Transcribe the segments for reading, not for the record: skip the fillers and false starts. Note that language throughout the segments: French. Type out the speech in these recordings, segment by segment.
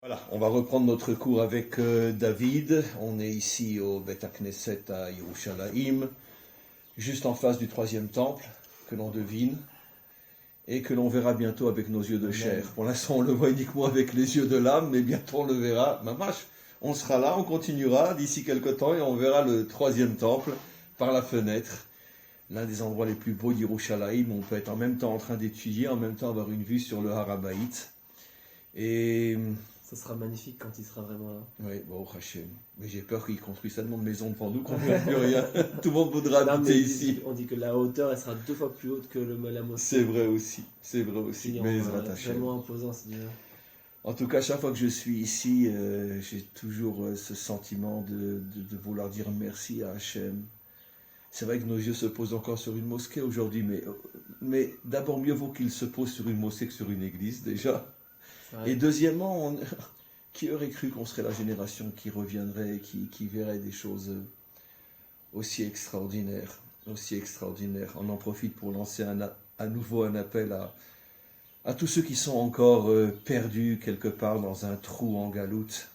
Voilà, on va reprendre notre cours avec David. On est ici au Beth Knesset à Yerushalayim, juste en face du troisième temple, que l'on devine, et que l'on verra bientôt avec nos yeux de chair. Pour l'instant, on le voit uniquement avec les yeux de l'âme, mais bientôt on le verra. Mamash, on sera là, on continuera d'ici quelques temps, et on verra le troisième temple par la fenêtre. L'un des endroits les plus beaux d'Yerushalayim, on peut être en même temps en train d'étudier, en même temps avoir une vue sur le Harabaït. Et Ça sera magnifique quand il sera vraiment là. oui, bon, Hachem. Mais j'ai peur qu'ils construisent tellement de maisons devant nous qu'on ne verra plus rien. Tout le monde voudra Non, habiter mais ici. on dit que la hauteur, elle sera 2 fois plus haute que la mosquée. C'est vrai aussi. C'est vrai aussi. Qui Mais est Ezrat Hashem. vraiment imposant, c'est dire. En tout cas, chaque fois que je suis ici, j'ai toujours ce sentiment de vouloir dire merci à Hachem. C'est vrai que nos yeux se posent encore sur une mosquée aujourd'hui, mais d'abord, mieux vaut qu'ils se posent sur une mosquée que sur une église, déjà. Et deuxièmement, qui aurait cru qu'on serait la génération qui reviendrait, qui verrait des choses aussi extraordinaires, aussi extraordinaires. On en profite pour lancer à nouveau un appel à tous ceux qui sont encore perdus quelque part dans un trou en galoute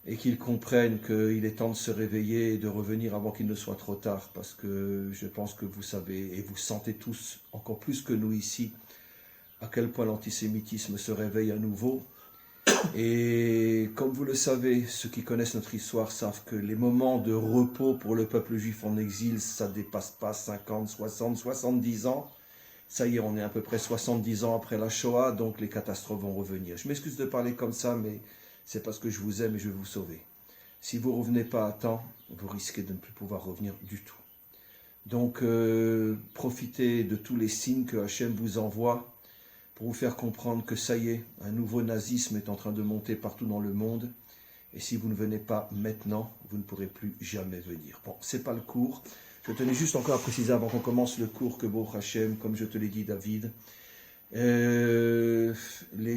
et qu'ils comprennent qu'il est temps de se réveiller et de revenir avant qu'il ne soit trop tard, parce que je pense que vous savez et vous sentez tous, encore plus que nous ici, à quel point l'antisémitisme se réveille à nouveau. Et comme vous le savez, ceux qui connaissent notre histoire savent que les moments de repos pour le peuple juif en exil, ça ne dépasse pas 50, 60, 70 ans. Ça y est, on est à peu près 70 ans après la Shoah, donc les catastrophes vont revenir. Je m'excuse de parler comme ça, mais c'est parce que je vous aime et je veux vous sauver. Si vous ne revenez pas à temps, vous risquez de ne plus pouvoir revenir du tout. Donc, profitez de tous les signes que Hachem vous envoie pour vous faire comprendre que ça y est, un nouveau nazisme est en train de monter partout dans le monde. Et si vous ne venez pas maintenant, vous ne pourrez plus jamais venir. Bon, c'est pas le cours. Je tenais juste encore à préciser avant qu'on commence le cours que Baruch Hashem, comme je te l'ai dit David, les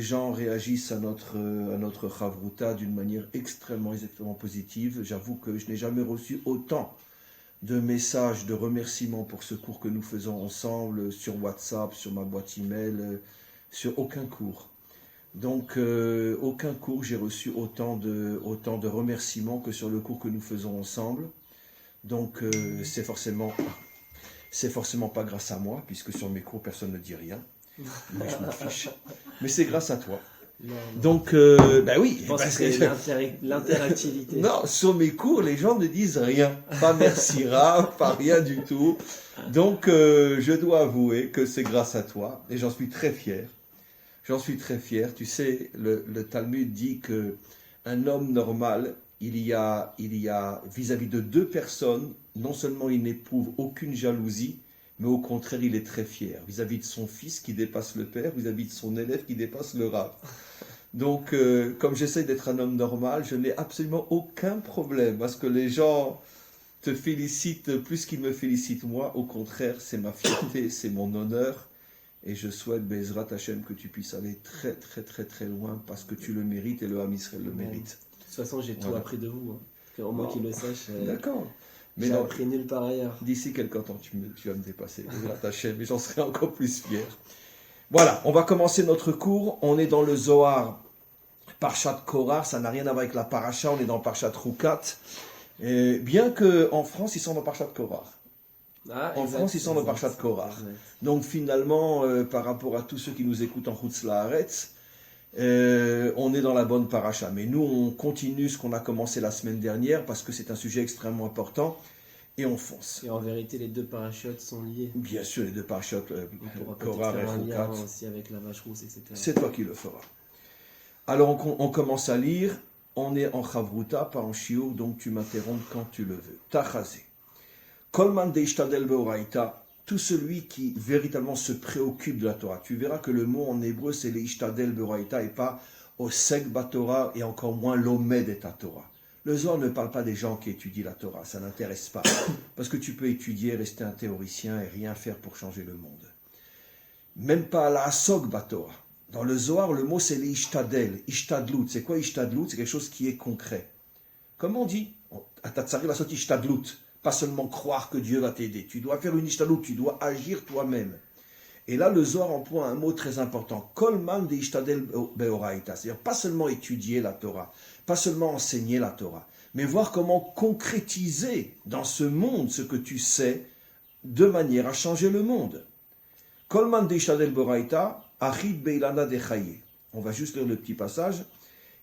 gens réagissent à notre Chavruta d'une manière extrêmement positive. J'avoue que je n'ai jamais reçu autant de messages de remerciements pour ce cours que nous faisons ensemble sur WhatsApp, sur ma boîte email, sur aucun cours. Donc, aucun cours, j'ai reçu autant de remerciements que sur le cours que nous faisons ensemble. Donc, c'est forcément pas grâce à moi, puisque sur mes cours, personne ne dit rien. Mais je m'en fiche. Mais c'est grâce à toi. Non. Donc, ben oui. Je pense que c'est l'interactivité. Non, sur mes cours, les gens ne disent rien. Pas merci Rav, pas rien du tout. Donc, je dois avouer que c'est grâce à toi. Et j'en suis très fier. J'en suis très fier. Tu sais, le Talmud dit que un homme normal, il y a vis-à-vis de deux personnes, non seulement il n'éprouve aucune jalousie, mais au contraire, il est très fier. Vis-à-vis de son fils qui dépasse le père, vis-à-vis de son élève qui dépasse le Rav. Donc, comme j'essaie d'être un homme normal, je n'ai absolument aucun problème parce que les gens te félicitent plus qu'ils me félicitent moi. Au contraire, c'est ma fierté, c'est mon honneur. Et je souhaite, Bezrat Hashem, que tu puisses aller très, très, très, très loin parce que tu le mérites et le Ham Israël le mérite. De toute façon, j'ai tout appris de vous. Au moins qu'ils le sachent. D'accord. Mais j'ai appris nulle part ailleurs. D'ici quelque temps, tu vas me dépasser, Bezrat Hashem, et j'en serai encore plus fier. Voilà, on va commencer notre cours. On est dans le Zohar, Parshat Korah, ça n'a rien à voir avec la Paracha, on est dans Parshat Rukat. Bien qu'en France, ils sont dans Parshat Korah. En France, ils sont dans Parshat Korah. Donc finalement, par rapport à tous ceux qui nous écoutent en Chutz La'aretz, on est dans la bonne Paracha. Mais nous, on continue ce qu'on a commencé la semaine dernière parce que c'est un sujet extrêmement important. Et on fonce. Et en vérité, les deux parachutes sont liés. Bien sûr, les deux parachutes, Korah et Rukat. Aussi avec la vache rousse, etc. C'est toi qui le feras. Alors, on commence à lire. On est en Chavruta, pas en Shiur, donc tu m'interromps quand tu le veux. Tachazé. Kolman deishtadel beoraita. Tout celui qui véritablement se préoccupe de la Torah. Tu verras que le mot en hébreu, c'est leishtadel beoraita et pas osek batorah et encore moins l'omed et ta Torah. Le Zohar ne parle pas des gens qui étudient la Torah, ça n'intéresse pas. Parce que tu peux étudier, rester un théoricien et rien faire pour changer le monde. Même pas la asok batorah. Dans le Zohar, le mot c'est l'ishtadel, ishtadlut. C'est quoi ishtadlut? C'est quelque chose qui est concret. Comme on dit, atatsari la sot ishtadlut. Pas seulement croire que Dieu va t'aider. Tu dois faire une ishtadlut, tu dois agir toi-même. Et là, le Zohar emploie un mot très important. Kolman de ishtadel beoraita. C'est-à-dire pas seulement étudier la Torah, pas seulement enseigner la Torah, mais voir comment concrétiser dans ce monde ce que tu sais de manière à changer le monde. Kolman de ishtadel beoraita, achid beilana de chaye. On va juste lire le petit passage.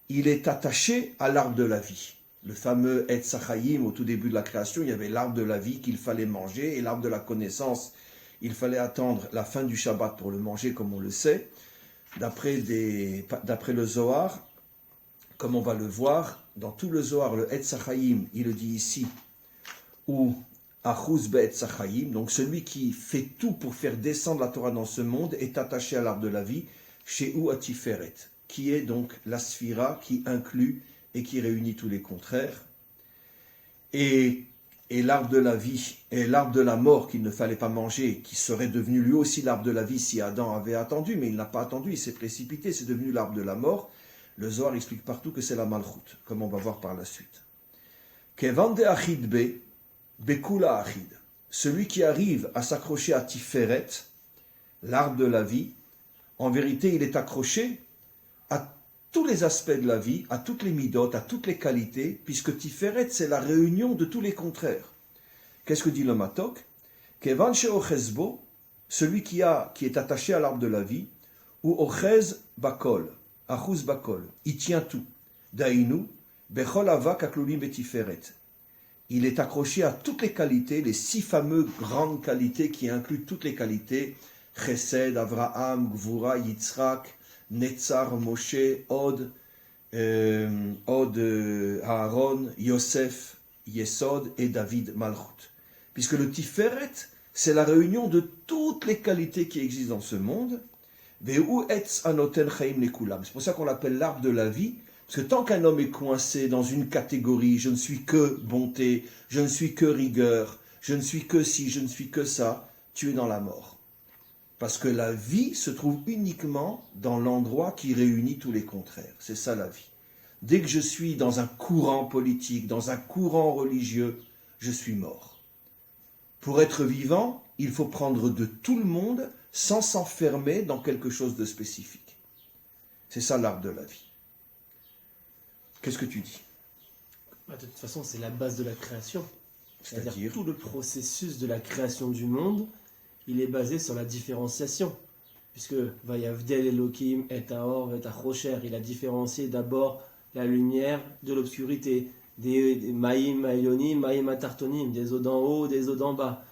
Il est attaché à l'arbre de la vie. Le fameux Etz HaChaïm, au tout début de la création, il y avait l'arbre de la vie qu'il fallait manger, et l'arbre de la connaissance, il fallait attendre la fin du Shabbat pour le manger, comme on le sait. D'après le Zohar, comme on va le voir, dans tout le Zohar, le Etz HaChaïm, il le dit ici, ou Achuz be'Etz HaChaïm, donc celui qui fait tout pour faire descendre la Torah dans ce monde, est attaché à l'arbre de la vie, chez ou Atiferet, qui est donc la sphira qui inclut et qui réunit tous les contraires. Et l'arbre de la vie et l'arbre de la mort qu'il ne fallait pas manger, qui serait devenu lui aussi l'arbre de la vie si Adam avait attendu, mais il n'a pas attendu, il s'est précipité, c'est devenu l'arbre de la mort. Le Zohar explique partout que c'est la malchoute, comme on va voir par la suite. Kevande achid be, bekula achid. Celui qui arrive à s'accrocher à Tiferet, l'arbre de la vie, en vérité, il est accroché à tous les aspects de la vie, à toutes les midotes, à toutes les qualités, puisque Tiferet, c'est la réunion de tous les contraires. Qu'est-ce que dit le Matok? Kevan she'ochezbo, celui qui est attaché à l'arbre de la vie, ou ochez bakol, achuz bakol, il tient tout. Dainu, bechol avak aklulim betiferet. Il est accroché à toutes les qualités, les 6 fameuses grandes qualités qui incluent toutes les qualités, Chesed, Avraham, Gvura, Yitzhak, Netzar, Moshe, Od, Aaron, Yosef, Yesod et David Malchut. Puisque le Tiferet, c'est la réunion de toutes les qualités qui existent dans ce monde. C'est pour ça qu'on l'appelle l'arbre de la vie, parce que tant qu'un homme est coincé dans une catégorie, je ne suis que bonté, je ne suis que rigueur, je ne suis que ci, je ne suis que ça, tu es dans la mort. Parce que la vie se trouve uniquement dans l'endroit qui réunit tous les contraires. C'est ça la vie. Dès que je suis dans un courant politique, dans un courant religieux, je suis mort. Pour être vivant, il faut prendre de tout le monde sans s'enfermer dans quelque chose de spécifique. C'est ça l'arbre de la vie. Qu'est-ce que tu dis? De toute façon, c'est la base de la création. C'est-à-dire tout le processus de la création du monde, il est basé sur la différenciation. Puisque Vayavdel Elohim et Aor et Achocher, il a différencié d'abord la lumière de l'obscurité, des Maïm Ayonim, Maïm Atartonim, des eaux d'en haut, des eaux d'en bas,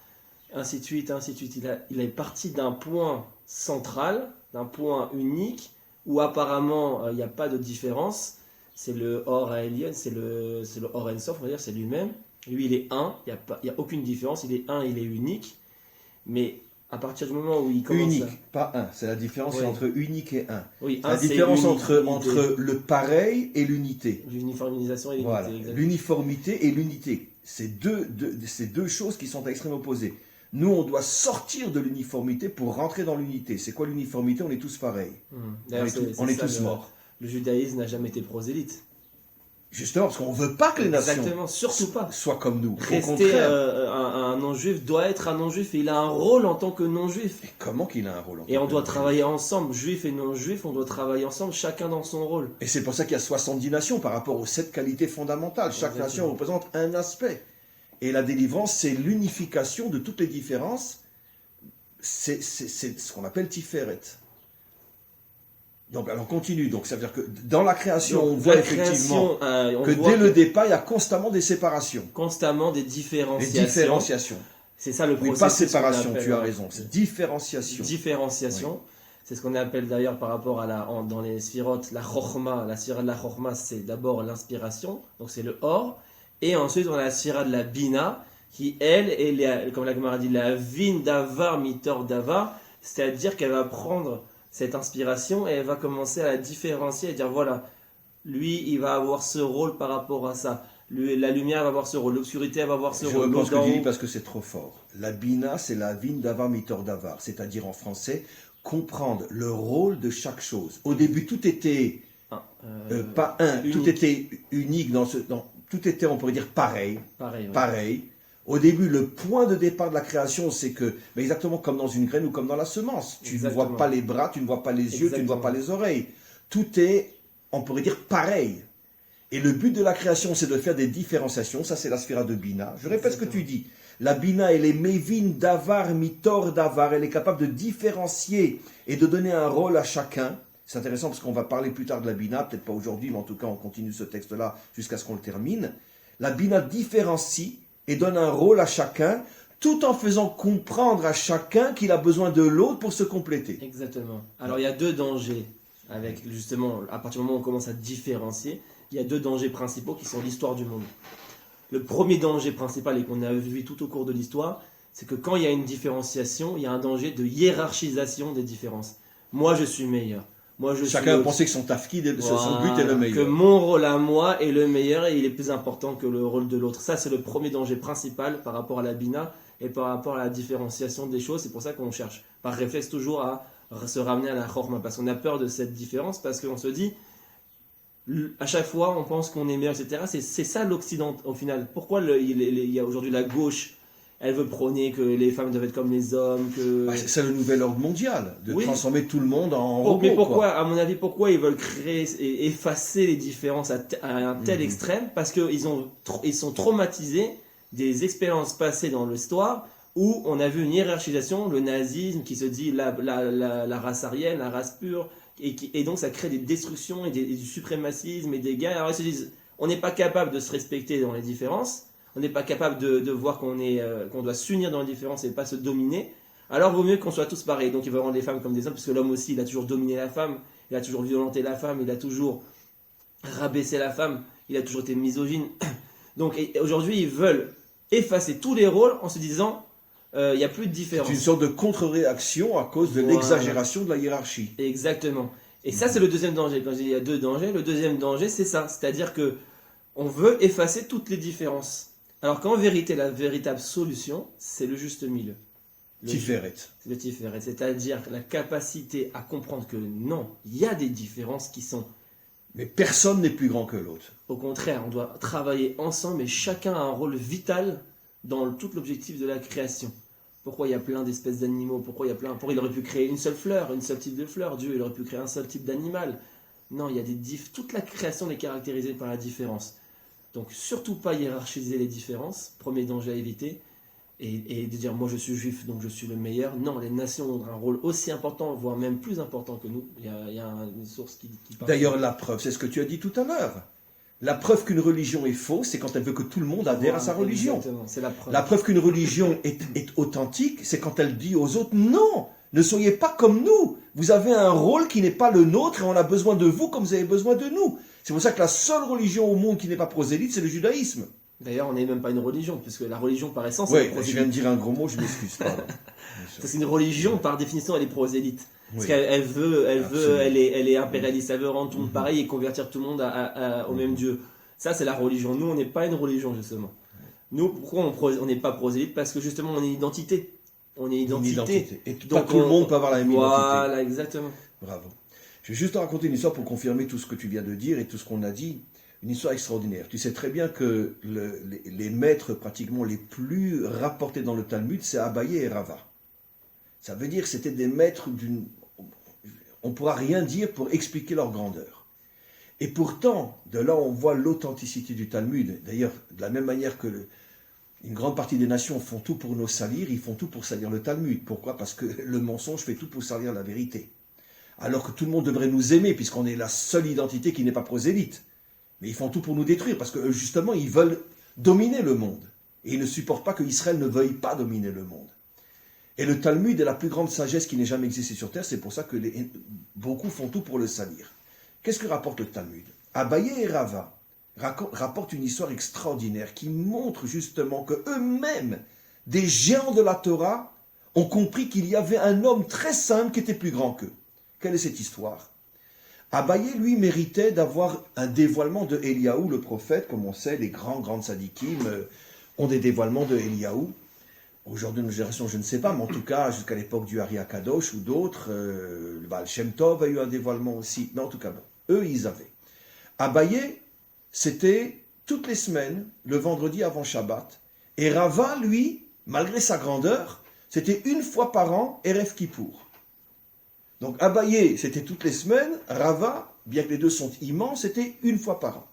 ainsi de suite, ainsi de suite. Il est parti d'un point central, d'un point unique, où apparemment il n'y a pas de différence. C'est le Or Aélien, c'est le Or Ensof, on va dire, c'est lui-même. Lui, il est un, il n'y a aucune différence, il est un, il est unique. Mais à partir du moment où il commence unique, pas un. C'est la différence entre unique et un. Oui, la différence entre le pareil et l'unité. L'uniformisation et l'unité. Voilà. L'uniformité et l'unité. C'est deux choses qui sont à extrême opposés. Nous, on doit sortir de l'uniformité pour rentrer dans l'unité. C'est quoi l'uniformité? On est tous pareils. On est tous morts. Le judaïsme n'a jamais été prosélyte. Justement, parce qu'on ne veut pas que les nations soient comme nous. Rester un non-juif doit être un non-juif et il a un rôle en tant que non-juif. Et comment qu'il a un rôle en tant que Et on doit travailler ensemble, juifs et non-juifs, on doit travailler ensemble, chacun dans son rôle. Et c'est pour ça qu'il y a 70 nations par rapport aux 7 qualités fondamentales. Chaque nation représente un aspect. Et la délivrance, c'est l'unification de toutes les différences. C'est ce qu'on appelle Tiferet. Donc, alors continue. Donc, ça veut dire que dans la création, on voit effectivement que dès le départ, il y a constamment des séparations. Constamment des différenciations. Des différenciations. C'est ça le processus. Oui, pas séparation, tu as raison. C'est différenciation. Différenciation. Oui. C'est ce qu'on appelle d'ailleurs par rapport à dans les sphirotes, la chorma. La sphira de la chorma, c'est d'abord l'inspiration. Donc, c'est le or. Et ensuite, on a la sphira de la bina, qui, elle, est, comme la Gemara dit, la vin davar mitor davar. C'est-à-dire qu'elle va prendre cette inspiration et elle va commencer à la différencier et dire voilà, lui il va avoir ce rôle par rapport à ça, la lumière va avoir ce rôle, l'obscurité elle va avoir ce rôle. Je pense que tu dis parce que c'est trop fort. La bina c'est la vin davar mitor davar, c'est-à-dire en français comprendre le rôle de chaque chose. Au début tout était pas un, unique. Tout était unique tout était on pourrait dire pareil. Au début, le point de départ de la création, c'est que, exactement comme dans une graine ou comme dans la semence, tu ne vois pas les bras, tu ne vois pas les yeux, tu ne vois pas les oreilles. Tout est, on pourrait dire, pareil. Et le but de la création, c'est de faire des différenciations. Ça, c'est la sphère de Bina. Je répète ce que tu dis. La Bina, elle est Mevin Davar, Mitor Davar. Elle est capable de différencier et de donner un rôle à chacun. C'est intéressant parce qu'on va parler plus tard de la Bina, peut-être pas aujourd'hui, mais en tout cas, on continue ce texte-là jusqu'à ce qu'on le termine. La Bina différencie et donne un rôle à chacun, tout en faisant comprendre à chacun qu'il a besoin de l'autre pour se compléter. Exactement. Alors, il y a deux dangers, avec justement, à partir du moment où on commence à différencier, il y a deux dangers principaux qui sont l'histoire du monde. Le premier danger principal, et qu'on a vu tout au cours de l'histoire, c'est que quand il y a une différenciation, il y a un danger de hiérarchisation des différences. Moi, je suis meilleur. Chacun a pensé que son tafkid, son but est le meilleur. Que mon rôle à moi est le meilleur et il est plus important que le rôle de l'autre. Ça, c'est le premier danger principal par rapport à la bina et par rapport à la différenciation des choses. C'est pour ça qu'on cherche, par réflexe, toujours à se ramener à la chorma. Parce qu'on a peur de cette différence, parce qu'on se dit, à chaque fois, on pense qu'on est meilleur, etc. C'est ça l'Occident, au final. Pourquoi il y a aujourd'hui la gauche? Elle veut prôner que les femmes doivent être comme les hommes. C'est le nouvel ordre mondial, de transformer tout le monde en robot. Mais pourquoi, à mon avis, pourquoi ils veulent créer et effacer les différences à un tel extrême? Parce qu'ils sont traumatisés des expériences passées dans l'histoire où on a vu une hiérarchisation, le nazisme qui se dit la race aryenne, la race pure, et donc ça crée des destructions et du suprémacisme et des guerres. Alors ils se disent, on n'est pas capable de se respecter dans les différences. On n'est pas capable de voir qu'on doit s'unir dans les différences et pas se dominer, alors vaut mieux qu'on soit tous pareils. Donc il veut rendre les femmes comme des hommes, parce que l'homme aussi, il a toujours dominé la femme, il a toujours violenté la femme, il a toujours rabaissé la femme, il a toujours été misogyne. Donc aujourd'hui, ils veulent effacer tous les rôles en se disant, il n'y a plus de différence. C'est une sorte de contre-réaction à cause de l'exagération de la hiérarchie. Exactement. Et ça, c'est le deuxième danger. Quand je dis il y a deux dangers, le deuxième danger, c'est ça. C'est-à-dire que on veut effacer toutes les différences. Alors qu'en vérité, la véritable solution, c'est le juste milieu. Tiferet. C'est le Tiferet, c'est-à-dire la capacité à comprendre que non, il y a des différences qui sont... Mais personne n'est plus grand que l'autre. Au contraire, on doit travailler ensemble et chacun a un rôle vital dans tout l'objectif de la création. Pourquoi il y a plein d'espèces d'animaux? Pourquoi il aurait pu créer une seule fleur, une seule type de fleur? Dieu, il aurait pu créer un seul type d'animal. Non, il y a toute la création est caractérisée par la différence. Donc surtout pas hiérarchiser les différences, premier danger à éviter, et de dire moi je suis juif donc je suis le meilleur. Non, les nations ont un rôle aussi important, voire même plus important que nous. Il y a une source qui parle. D'ailleurs la preuve, c'est ce que tu as dit tout à l'heure. La preuve qu'une religion est fausse, c'est quand elle veut que tout le monde adhère à sa religion. Exactement, c'est la preuve. La preuve qu'une religion est authentique, c'est quand elle dit aux autres non, ne soyez pas comme nous. Vous avez un rôle qui n'est pas le nôtre et on a besoin de vous comme vous avez besoin de nous. C'est pour ça que la seule religion au monde qui n'est pas prosélyte, c'est le judaïsme. D'ailleurs, on n'est même pas une religion, puisque la religion par essence, c'est prosélyte. Je viens de dire un gros mot, je m'excuse. Parce qu'une religion, par définition, elle est prosélyte. Parce qu'elle elle est impérialiste, elle veut rendre tout le monde pareil et convertir tout le monde au même Dieu. Ça, c'est la religion. Nous, on n'est pas une religion, justement. Nous, pourquoi on n'est pas prosélyte? Parce que justement, on est une identité. On est une identité. Et donc, pas tout le monde peut avoir la même identité. Voilà, exactement. Bravo. Je vais juste te raconter une histoire pour confirmer tout ce que tu viens de dire et tout ce qu'on a dit. Une histoire extraordinaire. Tu sais très bien que les maîtres pratiquement les plus rapportés dans le Talmud, c'est Abaye et Rava. Ça veut dire que c'était des maîtres on ne pourra rien dire pour expliquer leur grandeur. Et pourtant, de là on voit l'authenticité du Talmud. D'ailleurs, de la même manière que une grande partie des nations font tout pour nous salir, ils font tout pour salir le Talmud. Pourquoi? Parce que le mensonge fait tout pour salir la vérité. Alors que tout le monde devrait nous aimer, puisqu'on est la seule identité qui n'est pas prosélyte. Mais ils font tout pour nous détruire, parce que justement, ils veulent dominer le monde. Et ils ne supportent pas qu'Israël ne veuille pas dominer le monde. Et le Talmud est la plus grande sagesse qui n'ait jamais existé sur Terre, c'est pour ça que beaucoup font tout pour le salir. Qu'est-ce que rapporte le Talmud? Abaye et Rava rapportent une histoire extraordinaire qui montre justement que eux-mêmes, des géants de la Torah, ont compris qu'il y avait un homme très simple qui était plus grand qu'eux. Quelle est cette histoire? Abaye, lui, méritait d'avoir un dévoilement de Eliaou, le prophète. Comme on sait, les grands sadikim ont des dévoilements de Eliaou. Aujourd'hui, nos générations, je ne sais pas, mais en tout cas, jusqu'à l'époque du Ari Akadosh ou d'autres, le Baal Shem Tov a eu un dévoilement aussi. Mais en tout cas, bon, eux, ils avaient. Abaye, c'était toutes les semaines, le vendredi avant Shabbat, Et Rava, lui, malgré sa grandeur, c'était une fois par an, Erev Kippour. Donc Abaye, c'était toutes les semaines, Rava, bien que les deux sont immenses, c'était une fois par an.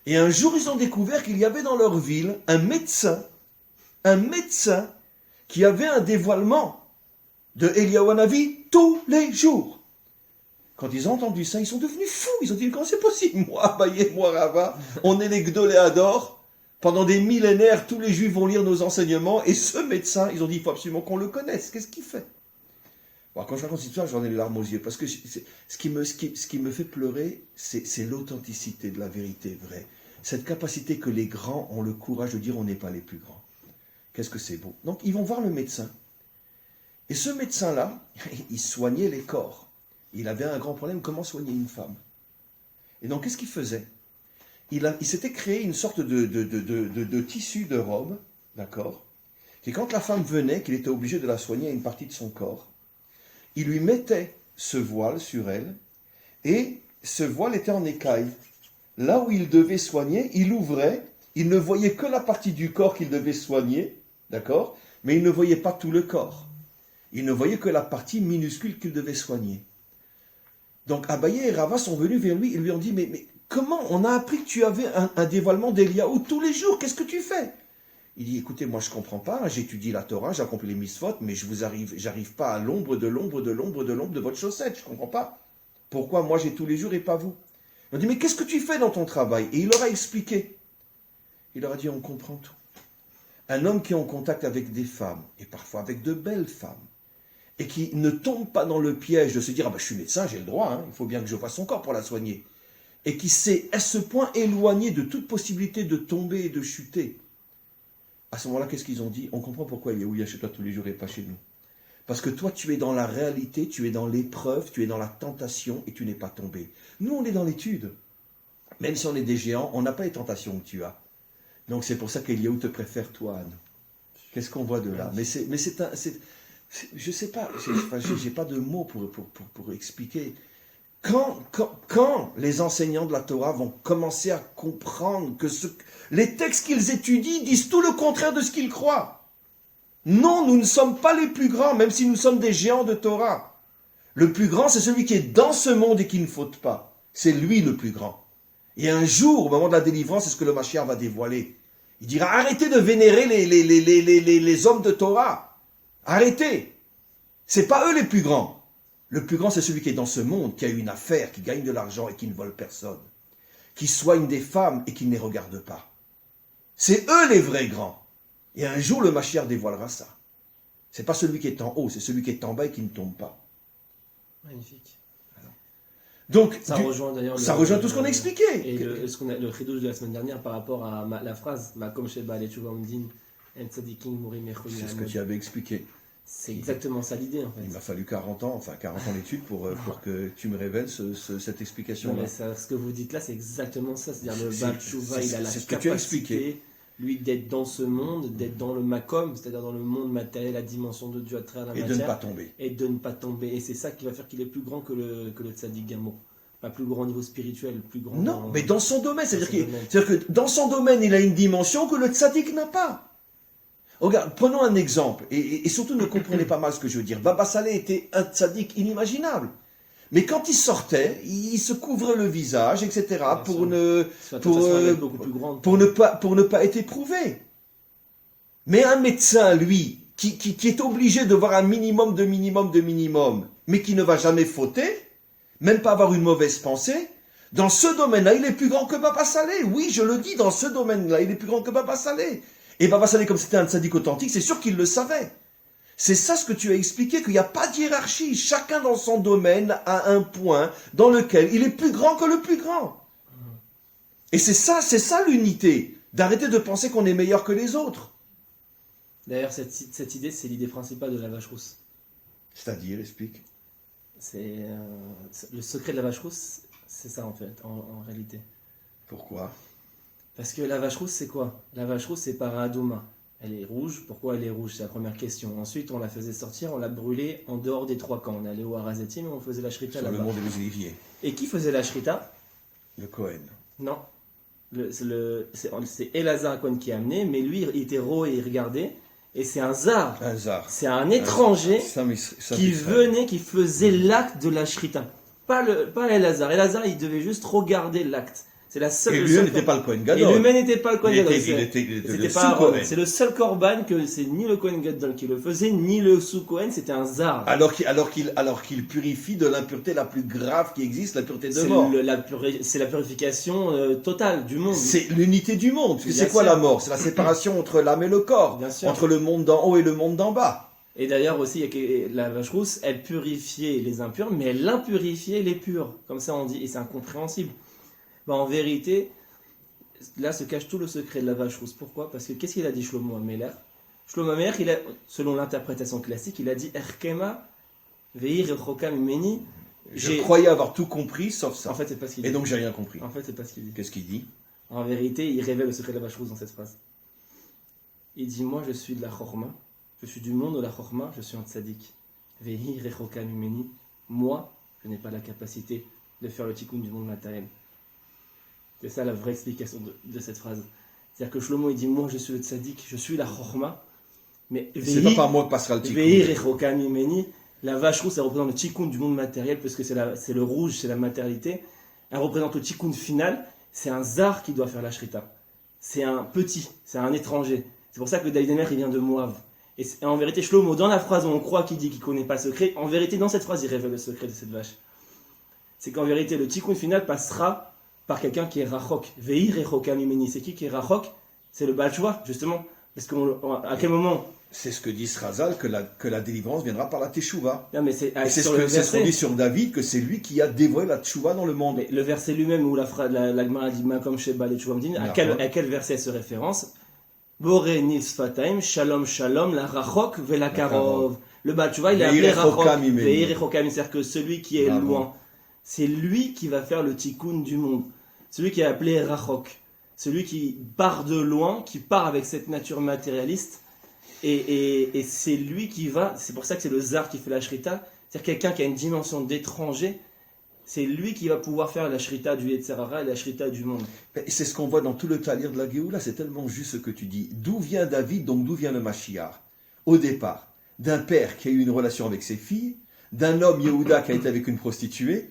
Et un jour, ils ont découvert qu'il y avait dans leur ville un médecin qui avait un dévoilement de Eliyahu Hanavi tous les jours. Quand ils ont entendu ça, ils sont devenus fous. Ils ont dit, comment c'est possible? Moi, Abaye, moi, Rava, on est les Gdoléador. Pendant des millénaires, tous les Juifs vont lire nos enseignements. Et ce médecin, ils ont dit, il faut absolument qu'on le connaisse. Qu'est-ce qu'il fait? Bon, quand je raconte cette histoire, j'en ai les larmes aux yeux. Parce que ce qui me fait pleurer, c'est l'authenticité de la vérité vraie. Cette capacité que les grands ont le courage de dire, on n'est pas les plus grands. Qu'est-ce que c'est beau. Donc, ils vont voir le médecin. Et ce médecin-là, il soignait les corps. Il avait un grand problème, comment soigner une femme. Et donc, qu'est-ce qu'il faisait? Il s'était créé une sorte de tissu de robe, d'accord? Et quand la femme venait, qu'il était obligé de la soigner à une partie de son corps, il lui mettait ce voile sur elle, et ce voile était en écaille. Là où il devait soigner, il ouvrait, il ne voyait que la partie du corps qu'il devait soigner, d'accord? Mais il ne voyait pas tout le corps. Il ne voyait que la partie minuscule qu'il devait soigner. Donc Abaye et Rava sont venus vers lui et lui ont dit, mais comment on a appris que tu avais un dévoilement d'Eliyahu tous les jours, qu'est-ce que tu fais? Il dit, écoutez, moi je ne comprends pas, j'étudie la Torah, j'accomplis les mitzvot, mais j'arrive pas à l'ombre de votre chaussette, je ne comprends pas. Pourquoi moi j'ai tous les jours et pas vous? Il a dit, mais qu'est-ce que tu fais dans ton travail? Et il leur a expliqué. Il leur a dit, on comprend tout. Un homme qui est en contact avec des femmes, et parfois avec de belles femmes, et qui ne tombe pas dans le piège de se dire, je suis médecin, j'ai le droit, il faut bien que je fasse son corps pour la soigner, et qui s'est à ce point éloigné de toute possibilité de tomber et de chuter. À ce moment-là, qu'est-ce qu'ils ont dit? On comprend pourquoi il est chez toi tous les jours et pas chez nous. Parce que toi, tu es dans la réalité, tu es dans l'épreuve, tu es dans la tentation et tu n'es pas tombé. Nous, on est dans l'étude. Même si on est des géants, on n'a pas les tentations que tu as. Donc c'est pour ça qu'Eliyahu te préfère toi, Anne. Qu'est-ce qu'on voit de là? Je sais pas, j'ai pas de mots pour expliquer. Quand les enseignants de la Torah vont commencer à comprendre que les textes qu'ils étudient disent tout le contraire de ce qu'ils croient. Non, nous ne sommes pas les plus grands, même si nous sommes des géants de Torah. Le plus grand, c'est celui qui est dans ce monde et qui ne faute pas. C'est lui le plus grand. Et un jour, au moment de la délivrance, c'est ce que le Mashiach va dévoiler. Il dira, arrêtez de vénérer les hommes de Torah. Arrêtez. C'est pas eux les plus grands. Le plus grand, c'est celui qui est dans ce monde, qui a une affaire, qui gagne de l'argent et qui ne vole personne. Qui soigne des femmes et qui ne les regarde pas. C'est eux les vrais grands. Et un jour, le Mashiach dévoilera ça. C'est pas celui qui est en haut, c'est celui qui est en bas et qui ne tombe pas. Magnifique. Donc, ça rejoint tout ce qu'on a expliqué. Et le chidouche de la semaine dernière par rapport à la phrase Makom Sheba Lechuva Umdin En Tzadikim Murim Echol. C'est ce que tu avais expliqué. C'est exactement ça l'idée en fait. Il m'a fallu 40 ans d'études pour que tu me révèles cette explication-là. Ce que vous dites là, c'est exactement ça. C'est-à-dire le Baal Tshuva, il a la capacité, lui, d'être dans ce monde, d'être dans le Makom, c'est-à-dire dans le monde matériel, la dimension de Dieu à travers la matière. Et de ne pas tomber. Et de ne pas tomber. Et c'est ça qui va faire qu'il est plus grand que le Tzadik Gamour. Pas plus grand au niveau spirituel, plus grand. Non, mais dans son domaine. C'est-à-dire que dans son domaine, il a une dimension que le Tzadik n'a pas. Regarde, prenons un exemple, et surtout ne comprenez pas mal ce que je veux dire. Baba Saleh était un tzaddik inimaginable. Mais quand il sortait, il se couvrait le visage, etc., pour ne pas être éprouvé. Mais un médecin, lui, qui est obligé de voir un minimum, mais qui ne va jamais fauter, même pas avoir une mauvaise pensée, dans ce domaine-là, il est plus grand que Baba Saleh. Oui, je le dis, dans ce domaine-là, il est plus grand que Baba Saleh. Et Baba Saleh, comme c'était un tzaddik authentique, c'est sûr qu'il le savait. C'est ça ce que tu as expliqué, qu'il n'y a pas de hiérarchie. Chacun dans son domaine a un point dans lequel il est plus grand que le plus grand. Et c'est ça l'unité. D'arrêter de penser qu'on est meilleur que les autres. D'ailleurs, cette idée, c'est l'idée principale de la vache rousse. C'est-à-dire, explique. Le secret de la vache rousse, c'est ça en fait, en réalité. Pourquoi ? Parce que la vache rousse, c'est quoi? La vache rousse, c'est Paradouma. Elle est rouge. Pourquoi elle est rouge? C'est la première question. Ensuite, on la faisait sortir, on l'a brûlée en dehors des 3 camps. On allait au Harazetim et on faisait la shrita là-bas. Sur le mont des Oliviers. Et qui faisait la shrita? Le Kohen. Non. C'est Elazar Cohen qui a amené, mais lui, il était et il regardait. Et c'est un zar. Un zar. C'est un étranger qui venait, qui faisait l'acte de la shrita. Pas Elazar. Elazar, il devait juste regarder l'acte. C'est la seule. Et lui n'était pas le Kohen Gadol. Et lui-même n'était pas le Kohen Gadol. Il était le sous-Kohen. C'est le seul korban que c'est ni le Kohen Gadol qui le faisait, ni le sous-Kohen, c'était un zar. Alors qu'il purifie de l'impureté la plus grave qui existe, la pureté de mort. C'est la purification totale du monde. C'est l'unité du monde. C'est quoi la mort? C'est la séparation entre l'âme et le corps, entre le monde d'en haut et le monde d'en bas. Et d'ailleurs aussi, la vache rousse, elle purifiait les impurs, mais elle impurifiait les purs. Comme ça on dit, et c'est incompréhensible. En vérité, là se cache tout le secret de la vache rousse. Pourquoi? Parce que qu'est-ce qu'il a dit Shlomo Ameler? Shlomo Ameler, selon l'interprétation classique, il a dit Erkema veir rechoka mimeni. Je croyais avoir tout compris sauf ça. En fait, c'est pas ce qu'il dit. Et donc j'ai rien compris. En fait, c'est pas ce qu'il dit. Qu'est-ce qu'il dit? En vérité, il révèle le secret de la vache rousse dans cette phrase. Il dit moi, je suis de la chorma, je suis du monde de la chorma, je suis un tzaddik. Veir rechoka mimeni. Moi, je n'ai pas la capacité de faire le tikkun du monde matériel. C'est ça la vraie explication de cette phrase. C'est-à-dire que Shlomo il dit moi je suis le tzaddik, je suis la chorma, mais c'est pas par moi que passera le tikkun. La vache rousse elle représente le tikkun du monde matériel parce que c'est le rouge, c'est la matérialité. Elle représente le tikkun final, c'est un zar qui doit faire la shrita. C'est un petit, c'est un étranger. C'est pour ça que David Amer il vient de Moab. Et en vérité Shlomo dans la phrase où on croit qu'il dit qu'il connaît pas le secret, en vérité dans cette phrase il révèle le secret de cette vache. C'est qu'en vérité le tikkun final passera par quelqu'un qui est rachok. Veir rechoka mimeni. C'est qui est rachok? C'est le Baal Tshuva, justement. Parce qu'à quel moment? C'est ce que dit Srazal, que la délivrance viendra par la teshuva. Non, mais c'est ce qu'on dit sur David, que c'est lui qui a dévoilé la teshuva dans le monde. Mais le verset lui-même où la Gemara dit Makom Sheba le Tshuva Mdin, à quel verset se référence? Boré Nifsfataim, Shalom Shalom, la rachok vela karov. Le Baal Tshuva, il est appelé rachok. Veir rechoka mimeni. C'est-à-dire que celui qui est loin, c'est lui qui va faire le tikkun du monde. Celui qui est appelé Rachok, celui qui part de loin, qui part avec cette nature matérialiste, et c'est lui qui va, c'est pour ça que c'est le zar qui fait la shrita, c'est-à-dire quelqu'un qui a une dimension d'étranger, c'est lui qui va pouvoir faire la shrita du Yetzer Hara et la shrita du monde. Et c'est ce qu'on voit dans tout le talir de la Géoula, c'est tellement juste ce que tu dis. D'où vient David, donc d'où vient le Mashiach? Au départ, d'un père qui a eu une relation avec ses filles, d'un homme Yehuda qui a été avec une prostituée.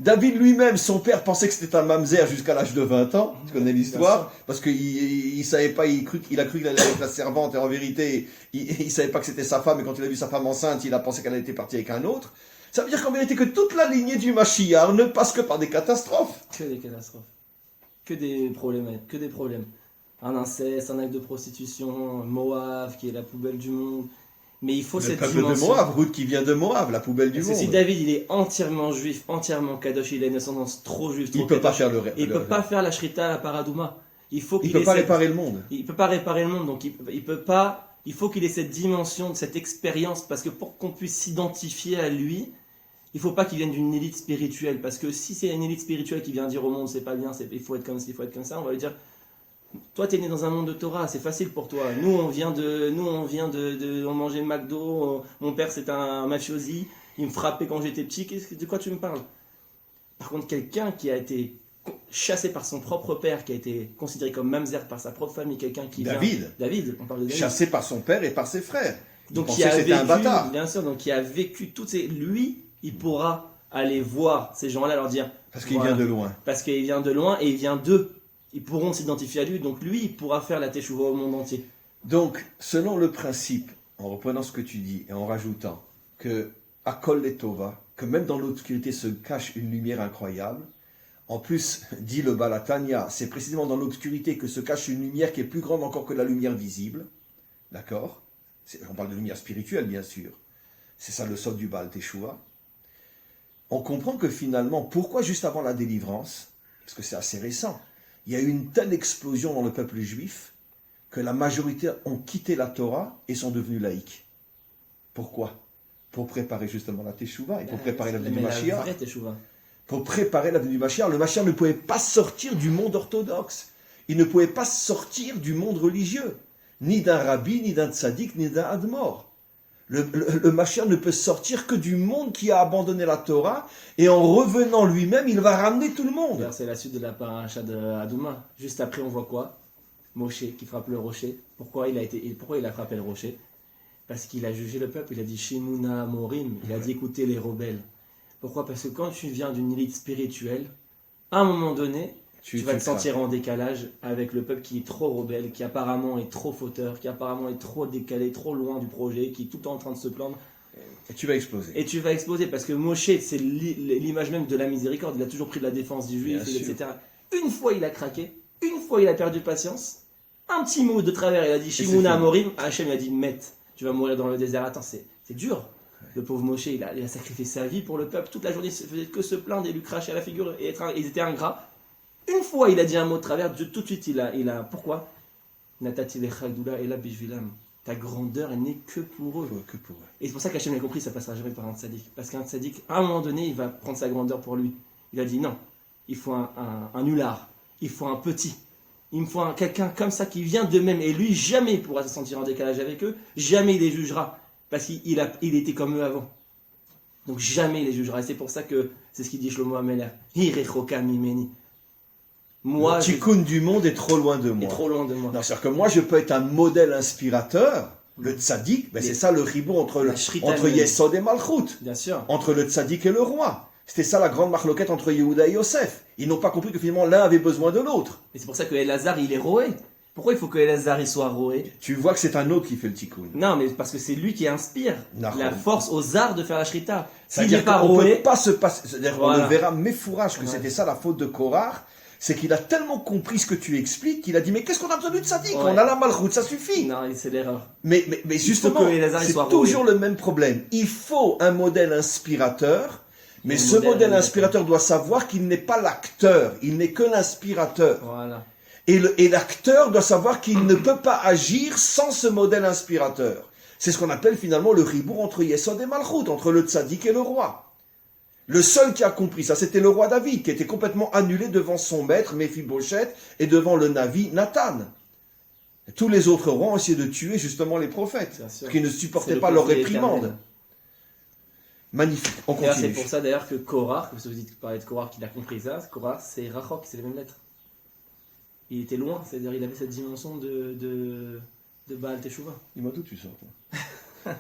David lui-même, son père pensait que c'était un mamzer jusqu'à l'âge de 20 ans. Tu connais l'histoire? Parce qu'il savait pas, il a cru qu'il allait avec la servante, et en vérité, il savait pas que c'était sa femme, et quand il a vu sa femme enceinte, il a pensé qu'elle était partie avec un autre. Ça veut dire qu'en vérité, que toute la lignée du Mashiach ne passe que par des catastrophes. Que des catastrophes. Que des problèmes. Un inceste, un acte de prostitution, Moab, qui est la poubelle du monde. Mais il faut cette dimension. Le peuple de Moab, Ruth qui vient de Moab, la poubelle du monde. Si David il est entièrement juif, entièrement kadosh, il a une ascendance trop juive, trop il peut pas faire il peut pas faire la shrita à Paradouma. Il peut pas réparer le monde. Il peut pas réparer le monde, donc il peut pas. Il faut qu'il ait cette dimension, cette expérience, parce que pour qu'on puisse s'identifier à lui, il faut pas qu'il vienne d'une élite spirituelle, parce que si c'est une élite spirituelle qui vient dire au monde c'est pas bien, il faut être comme ci, il faut être comme ça, on va lui dire. Toi, tu es né dans un monde de Torah, c'est facile pour toi. Nous, on mangeait McDo, mon père c'est un mafiosi, il me frappait quand j'étais petit, de quoi tu me parles? Par contre, quelqu'un qui a été chassé par son propre père, qui a été considéré comme mamzer par sa propre famille, quelqu'un qui David, on parle de David. Chassé par son père et par ses frères. Donc qui a vécu, un bâtard. Bien sûr, donc qui a vécu toutes ces... Lui, il pourra aller voir ces gens-là, leur dire... Parce qu'il vient de loin. Parce qu'il vient de loin et il vient d'eux. Ils pourront s'identifier à lui, donc lui, il pourra faire la teshuva au monde entier. Donc, selon le principe, en reprenant ce que tu dis et en rajoutant que à Kol Letova, que même dans l'obscurité se cache une lumière incroyable, en plus, dit le Balatania, c'est précisément dans l'obscurité que se cache une lumière qui est plus grande encore que la lumière visible. D'accord? On parle de lumière spirituelle, bien sûr. C'est ça le sort du Baal Teshuva. On comprend que finalement, pourquoi juste avant la délivrance, parce que c'est assez récent, il y a eu une telle explosion dans le peuple juif que la majorité ont quitté la Torah et sont devenus laïcs. Pourquoi? Pour préparer justement la Teshuvah et pour préparer la venue du Mashiach. Pour préparer la venue du Mashiach. Le Mashiach ne pouvait pas sortir du monde orthodoxe. Il ne pouvait pas sortir du monde religieux. Ni d'un rabbi, ni d'un tzaddik, ni d'un admor. Le Mashiach ne peut sortir que du monde qui a abandonné la Torah, et en revenant lui-même, il va ramener tout le monde. D'ailleurs, c'est la suite de la paracha de Adouma. Juste après, on voit quoi? Moshe qui frappe le rocher. Pourquoi il a frappé le rocher? Parce qu'il a jugé le peuple. Il a dit Shimuna Morim. Il a dit écoutez les rebelles. Pourquoi? Parce que quand tu viens d'une élite spirituelle, à un moment donné, tu vas te sentir en décalage avec le peuple qui est trop rebelle, qui apparemment est trop fauteur, qui apparemment est trop décalé, trop loin du projet, qui est tout le temps en train de se plaindre. Et tu vas exploser. Et tu vas exploser parce que Moshe, c'est l'image même de la miséricorde. Il a toujours pris de la défense du juif, etc. Une fois il a craqué, une fois il a perdu patience, un petit mot de travers, il a dit Shimuna Amorim, Hachem a dit Met, tu vas mourir dans le désert. Attends, c'est dur. Le pauvre Moshe, il a sacrifié sa vie pour le peuple. Toute la journée, il ne faisait que se plaindre et lui cracher à la figure et ils étaient ingrats. Une fois, il a dit un mot de travers, tout de suite, il a pourquoi Natati lechagdula ela bishvilam. Ta grandeur n'est que pour eux. Et c'est pour ça qu'Hachem a compris, ça passera jamais par un tzaddik. Parce qu'un tzaddik, à un moment donné, il va prendre sa grandeur pour lui. Il a dit non, il faut un nulard, il faut un petit. Il me faut quelqu'un comme ça qui vient d'eux-mêmes. Et lui, jamais il pourra se sentir en décalage avec eux, jamais il les jugera. Parce qu'il était comme eux avant. Donc jamais il les jugera. Et c'est pour ça que c'est ce qu'il dit Shlomo Ameler. Hirechoka mimeni. Moi, le tikkun du monde est trop loin de moi. Trop loin de moi. Non, c'est-à-dire que moi, je peux être un modèle inspirateur. Le tzaddik, c'est ça le ribour entre Yesod et Malchut. Bien sûr. Entre le tzaddik et le roi. C'était ça la grande marloquette entre Yehuda et Yosef. Ils n'ont pas compris que finalement l'un avait besoin de l'autre. Et c'est pour ça que Elazar, il est roé. Pourquoi il faut que Elazar il soit roé? Tu vois que c'est un autre qui fait le tikkun. Non, mais parce que c'est lui qui inspire la force aux arts de faire la shrita. S'il n'est pas roé, on ne peut pas se passer. C'est-à-dire qu'on le verra méfourage que c'était ça la faute de Korach. C'est qu'il a tellement compris ce que tu expliques qu'il a dit mais qu'est-ce qu'on a besoin d'une tzaddik? On a la malchoute, ça suffit. Non, c'est l'erreur. Mais justement, c'est toujours le même problème. Il faut un modèle inspirateur, mais ce modèle inspirateur doit savoir qu'il n'est pas l'acteur, il n'est que l'inspirateur. Voilà. Et l'acteur doit savoir qu'il ne peut pas agir sans ce modèle inspirateur. C'est ce qu'on appelle finalement le ribour entre Yesod et Malchut, entre le tzaddik et le roi. Le seul qui a compris ça, c'était le roi David, qui était complètement annulé devant son maître, Méphibosheth, et devant le Navi, Nathan. Et tous les autres rois ont essayé de tuer justement les prophètes, parce qu'ils ne supportaient pas leur réprimande. Magnifique, on continue. C'est pour ça d'ailleurs que Korach, parce que vous dites parler de Korach, qu'il a compris ça, Korach c'est Rachok, c'est les mêmes lettres. Il était loin, c'est-à-dire il avait cette dimension de Baal Teshuvah. Dis-moi d'où tu sors, toi.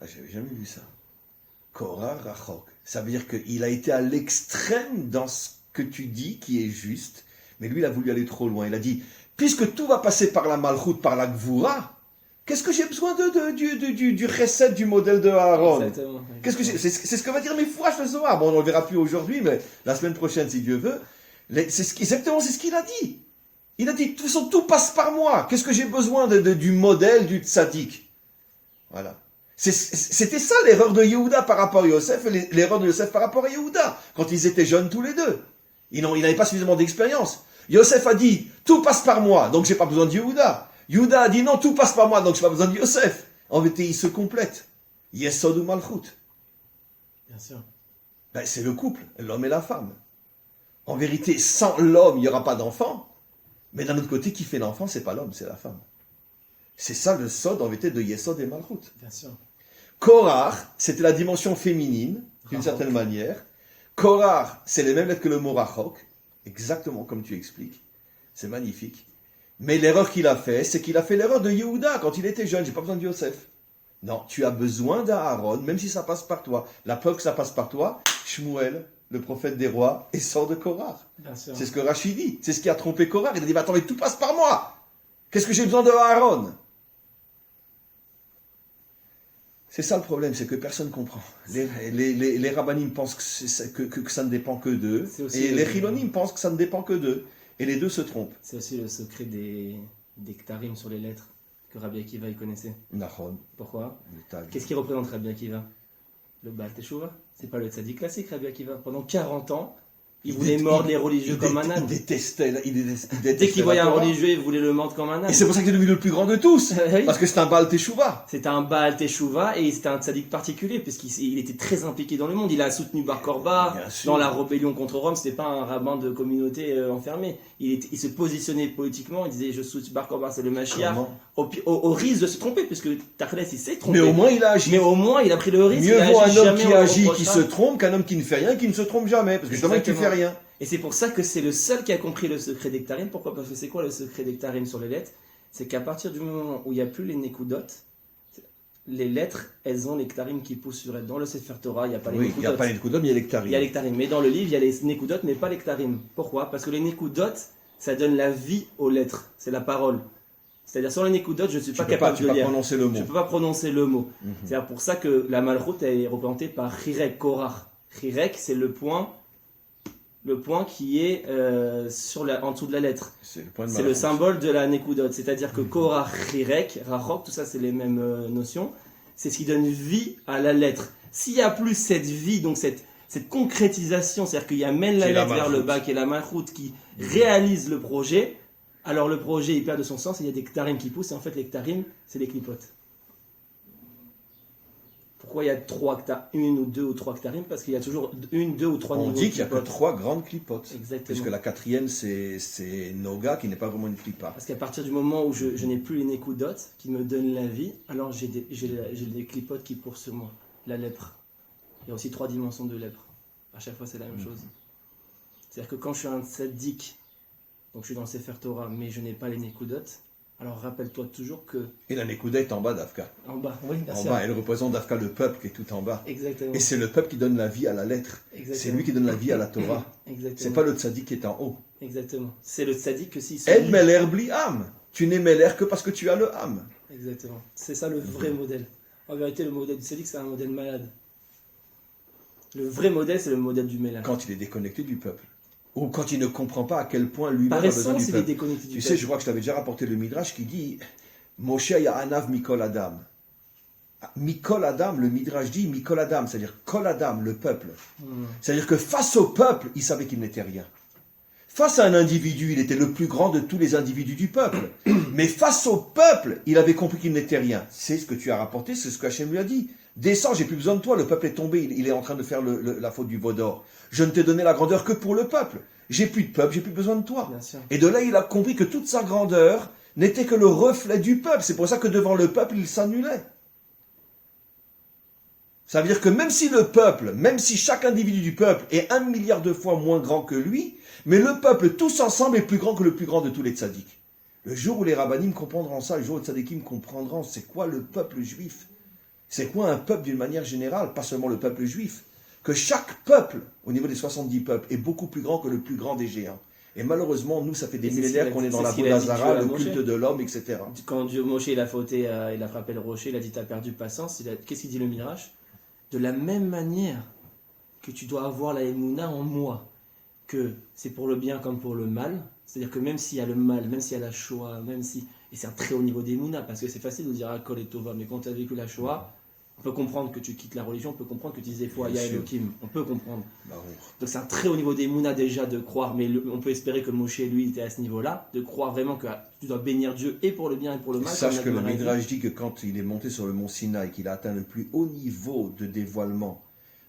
J'avais jamais vu ça. Korach Rachok. Ça veut dire qu'il a été à l'extrême dans ce que tu dis qui est juste, mais lui il a voulu aller trop loin. Il a dit, puisque tout va passer par la Malchut, par la Gvura, qu'est-ce que j'ai besoin du recette du modèle de Aaron? Exactement. C'est ce que va dire Méphourach le Zohar. Bon, on ne le verra plus aujourd'hui, mais la semaine prochaine, si Dieu veut. Exactement, c'est ce qu'il a dit. Il a dit, de toute façon, tout passe par moi. Qu'est-ce que j'ai besoin du modèle du tzaddik? Voilà. C'était ça l'erreur de Yehuda par rapport à Yosef et l'erreur de Yosef par rapport à Yehuda, quand ils étaient jeunes tous les deux. Ils n'avaient pas suffisamment d'expérience. Yosef a dit, tout passe par moi, donc j'ai pas besoin de Yehuda. Yehuda a dit, non, tout passe par moi, donc j'ai pas besoin de Yosef. En vérité, ils se complètent. Yesod ou Malchut. Bien sûr. C'est le couple, l'homme et la femme. En vérité, sans l'homme, il n'y aura pas d'enfant. Mais d'un autre côté, qui fait l'enfant, c'est pas l'homme, c'est la femme. C'est ça le sod en vérité de Yesod et Malchut. Bien sûr. Korach, c'était la dimension féminine, d'une certaine manière. Korach, c'est les mêmes lettres que le mot Rachok, exactement comme tu expliques. C'est magnifique. Mais l'erreur qu'il a fait, c'est qu'il a fait l'erreur de Yehuda quand il était jeune. J'ai pas besoin de Yosef. Non, tu as besoin d'Aaron, même si ça passe par toi. La preuve que ça passe par toi, Shmuel, le prophète des rois, et sort de Korach. C'est ce que Rachid dit. C'est ce qui a trompé Korach. Il a dit, attends, mais tout passe par moi. Qu'est-ce que j'ai besoin de Aaron? C'est ça le problème, c'est que personne ne comprend. Les rabbinim pensent que ça ne dépend que d'eux, et les chilonim pensent que ça ne dépend que d'eux, et les deux se trompent. C'est aussi le secret des ktarim sur les lettres que Rabbi Akiva il connaissait. Nachon. Pourquoi? Qu'est-ce qui représente Rabbi Akiva? Le Baal Teshuvah. C'est pas le tzaddik classique Rabbi Akiva. Pendant 40 ans, Il voulait mordre les religieux comme un âne. Il détestait Dès qu'il voyait la un Torah. religieux, il voulait le mordre comme un âne. Et c'est pour ça qu'il est devenu le plus grand de tous. Oui. Parce que c'est un Baal Teshuvah. C'était un Baal Teshuvah et c'était un tzaddik particulier puisqu'il était très impliqué dans le monde. Il a soutenu Bar Korba Bien sûr. dans la rébellion contre Rome. C'était pas un rabbin de communauté enfermé. Il se positionnait politiquement. Il disait je soutiens Bar Korba, c'est le Mashiach. Comment Au risque de se tromper puisque Tachlès il s'est trompé. Mais au moins il a agi. Mais au moins il a pris le risque. Mieux il a vaut un agi homme jamais, qui on agit, qui reprochera. se trompe, qu'un homme qui ne fait rien, qui ne se trompe jamais. Parce que justement, tu fais rien. Et c'est pour ça que c'est le seul qui a compris le secret d'Ektarim. Pourquoi? Parce que c'est quoi le secret d'Ektarim sur les lettres? C'est qu'à partir du moment où il n'y a plus les Nekudot, les lettres, elles ont l'Ektarim qui pousse sur elles. Dans le Sefer Torah, il n'y a pas les Oui, il Nekudot. n'y a pas les Nekudot, mais il y a l'Ektarim. Il y a l'Ektarim. Mais dans le livre, il y a les Nekudot, mais pas l'Ektarim. Pourquoi? Parce que les Nekudot, ça donne la vie aux lettres. C'est la parole. C'est-à-dire, sans les Nekudot, je ne suis pas capable de lire. Prononcer le mot. Je ne peux pas prononcer le mot. C'est pour ça que la Malchut est représentée par Chirek, Korach. Chirek, c'est le point qui est en dessous de la lettre. C'est le point de C'est le symbole de la Nekudot. C'est-à-dire que Korach, Chirek, Rachok, tout ça, c'est les mêmes notions. C'est ce qui donne vie à la lettre. S'il n'y a plus cette vie, donc cette concrétisation, c'est-à-dire qu'il y a même la lettre vers le bas, qui est la Malchut, qui réalise le projet, alors le projet, il perd de son sens, et il y a des Ktarim qui poussent, et en fait, les Ktarim, c'est les clipotes. Pourquoi il y a une ou deux ou trois Ktarim? Parce qu'il y a toujours une, deux ou trois niveaux. On dit qu'il n'y a que 3 grandes clipotes. Exactement. Puisque la 4e, c'est Noga, qui n'est pas vraiment une clipa. Parce qu'à partir du moment où je n'ai plus les Nekudot qui me donnent la vie, alors j'ai des clipotes qui courent sur moi. La lèpre. Il y a aussi 3 dimensions de lèpre. À chaque fois, c'est la même chose. C'est-à-dire que quand je suis un tzaddik, donc je suis dans le Sefer Torah, mais je n'ai pas les Nekudot, alors rappelle-toi toujours que... Et la Nekuda est en bas d'Afka. En bas, oui, bien En sûr. bas, elle représente d'Afka le peuple qui est tout en bas. Exactement. Et c'est le peuple qui donne la vie à la lettre. Exactement. C'est lui qui donne la vie à la Torah. Exactement. C'est pas le tzaddik qui est en haut. Exactement. C'est le tzaddik que s'il se El lit- Meler Bli Am. Tu n'es Meler que parce que tu as le Am. Exactement. C'est ça le vrai modèle. En vérité, le modèle du tzaddik, c'est un modèle malade. Le vrai modèle, c'est le modèle du mélange. Quand il est déconnecté du peuple. Ou quand il ne comprend pas à quel point lui-même Par a besoin essence, du il est peuple. déconnecté du Tu peuple. sais, je crois que je t'avais déjà rapporté le Midrash qui dit Moshe Ya'anav Mikol Adam. Mikol Adam, le Midrash dit Mikol Adam, c'est-à-dire Kol Adam, le peuple. C'est-à-dire que face au peuple, il savait qu'il n'était rien. Face à un individu, il était le plus grand de tous les individus du peuple. Mais face au peuple, il avait compris qu'il n'était rien. C'est ce que tu as rapporté, c'est ce qu'Hachem lui a dit. Descends, j'ai plus besoin de toi, le peuple est tombé, il est en train de faire la faute du veau d'or. Je ne t'ai donné la grandeur que pour le peuple. J'ai plus de peuple, j'ai plus besoin de toi. Bien sûr. Et de là, il a compris que toute sa grandeur n'était que le reflet du peuple. C'est pour ça que devant le peuple, il s'annulait. Ça veut dire que même si le peuple, même si chaque individu du peuple est 1 milliard de fois moins grand que lui, mais le peuple tous ensemble est plus grand que le plus grand de tous les tzaddiks. Le jour où les rabbinim comprendront ça, le jour où les tzaddikim comprendront c'est quoi le peuple juif, c'est quoi un peuple d'une manière générale, pas seulement le peuple juif, que chaque peuple, au niveau des 70 peuples, est beaucoup plus grand que le plus grand des géants. Et malheureusement, nous, ça fait des Et c'est ce millénaires qu'il a qu'on dit- est dans c'est la ce qu'il a dit Vodazara, Dieu à le Moshe. culte de l'homme, etc. Quand Dieu Moshe il a fauté, il a frappé le rocher, il a dit t'as perdu patience. Qu'est-ce qu'il dit le Midrash? De la même manière que tu dois avoir la émouna en moi, que c'est pour le bien comme pour le mal, c'est-à-dire que même s'il y a le mal, même s'il y a la Shoah, même si... Et c'est un très haut niveau d'émouna, parce que c'est facile de dire ah, Kol et Tova, mais quand tu as vécu la Shoah, on peut comprendre que tu quittes la religion, on peut comprendre que tu disais foi, Bien ya sûr. Elohim, on peut comprendre. Baruch. Donc c'est un très haut niveau d'émouna déjà de croire, mais on peut espérer que Moshe, lui, était à ce niveau-là, de croire vraiment que tu dois bénir Dieu et pour le bien et pour le mal. Sache comme que le Gemara dit. Midrash dit que quand il est monté sur le mont Sinaï, qu'il a atteint le plus haut niveau de dévoilement,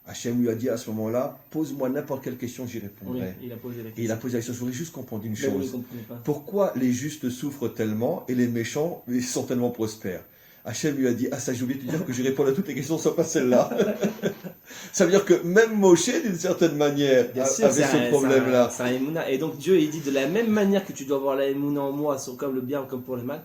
Hachem lui a dit à ce moment-là, pose-moi n'importe quelle question, j'y Oui, répondrai. il a posé la Et il question. a posé la question, je voudrais juste comprendre une Mais on ne chose. comprenait pas. Pourquoi les justes souffrent tellement et les méchants ils sont tellement prospères? Hachem lui a dit, ah ça j'ai oublié de te dire que je réponds à toutes les questions sauf à celle-là. Ça veut dire que même Moshe, d'une certaine manière, Bien sûr, avait ce problème-là. C'est un émouna. Et donc Dieu, il dit de la même manière que tu dois avoir la émouna en moi, sur comme le bien comme pour le mal,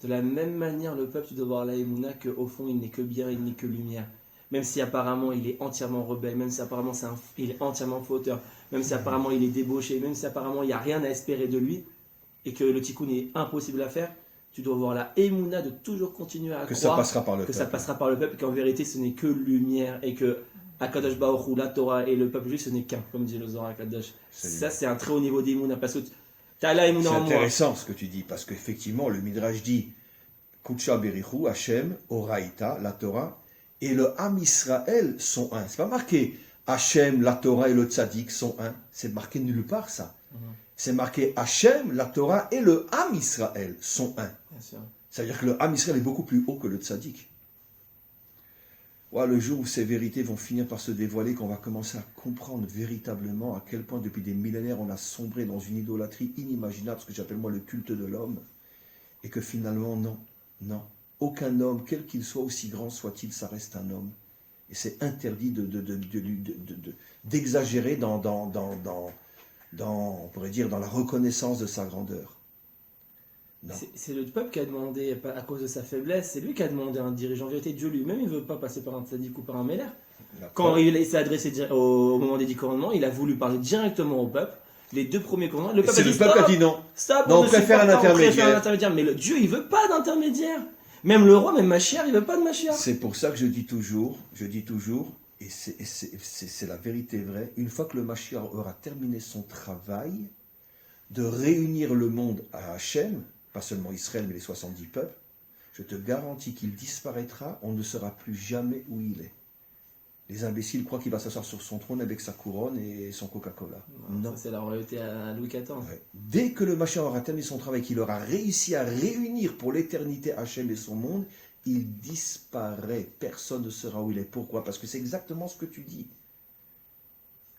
de la même manière le peuple, tu dois avoir la émouna qu'au fond il n'est que bien, il n'est que lumière. Même si apparemment il est entièrement rebelle, même si apparemment il est entièrement fauteur, même si apparemment il est débauché, même si apparemment il n'y a rien à espérer de lui, et que le tikkun est impossible à faire, tu dois avoir la émouna de toujours continuer à Que ça croire passera par le que peuple. ça passera par le peuple, qu'en vérité ce n'est que lumière, et que Akadosh Baruch Hu, la Torah et le peuple juif ce n'est qu'un, comme dit le Zohar Akadosh. Ça c'est un très haut niveau d'émouna, parce que tu as la C'est émouna en moi. intéressant ce que tu dis, parce qu'effectivement, le Midrash dit Kutsha Berichu, Hachem, Oraïta, la Torah, et le Ham Israël sont un. C'est pas marqué Hachem, la Torah et le Tzaddik sont un. C'est marqué nulle part ça. C'est marqué Hachem, la Torah et le Ham Israël sont un. C'est-à-dire que le Ham Israël est beaucoup plus haut que le Tzaddik. Voilà, le jour où ces vérités vont finir par se dévoiler, qu'on va commencer à comprendre véritablement à quel point depuis des millénaires on a sombré dans une idolâtrie inimaginable, ce que j'appelle moi le culte de l'homme, et que finalement non, aucun homme, quel qu'il soit, aussi grand soit-il, ça reste un homme. Et c'est interdit d'exagérer on pourrait dire, dans la reconnaissance de sa grandeur. C'est le peuple qui a demandé, à cause de sa faiblesse, c'est lui qui a demandé à un dirigeant. En vérité, Dieu lui-même, il ne veut pas passer par un tzaddik ou par un méler. Quand il s'est adressé au moment des 10 commandements, il a voulu parler directement au peuple. Les 2 premiers commandements, le peuple a dit non. Stop, non, on préfère un intermédiaire. Mais Dieu, il ne veut pas d'intermédiaire. Même le roi, même Mashiach, il ne veut pas de Mashiach. C'est pour ça que je dis toujours, et c'est la vérité vraie, une fois que le Mashiach aura terminé son travail de réunir le monde à Hachem, pas seulement Israël, mais les 70 peuples, je te garantis qu'il disparaîtra, on ne saura plus jamais où il est. Les imbéciles croient qu'il va s'asseoir sur son trône avec sa couronne et son Coca-Cola. Non. C'est la royauté à Louis XIV. Ouais. Dès que le Mashiach aura terminé son travail, qu'il aura réussi à réunir pour l'éternité Hachem et son monde, il disparaît. Personne ne saura où il est. Pourquoi ? Parce que c'est exactement ce que tu dis.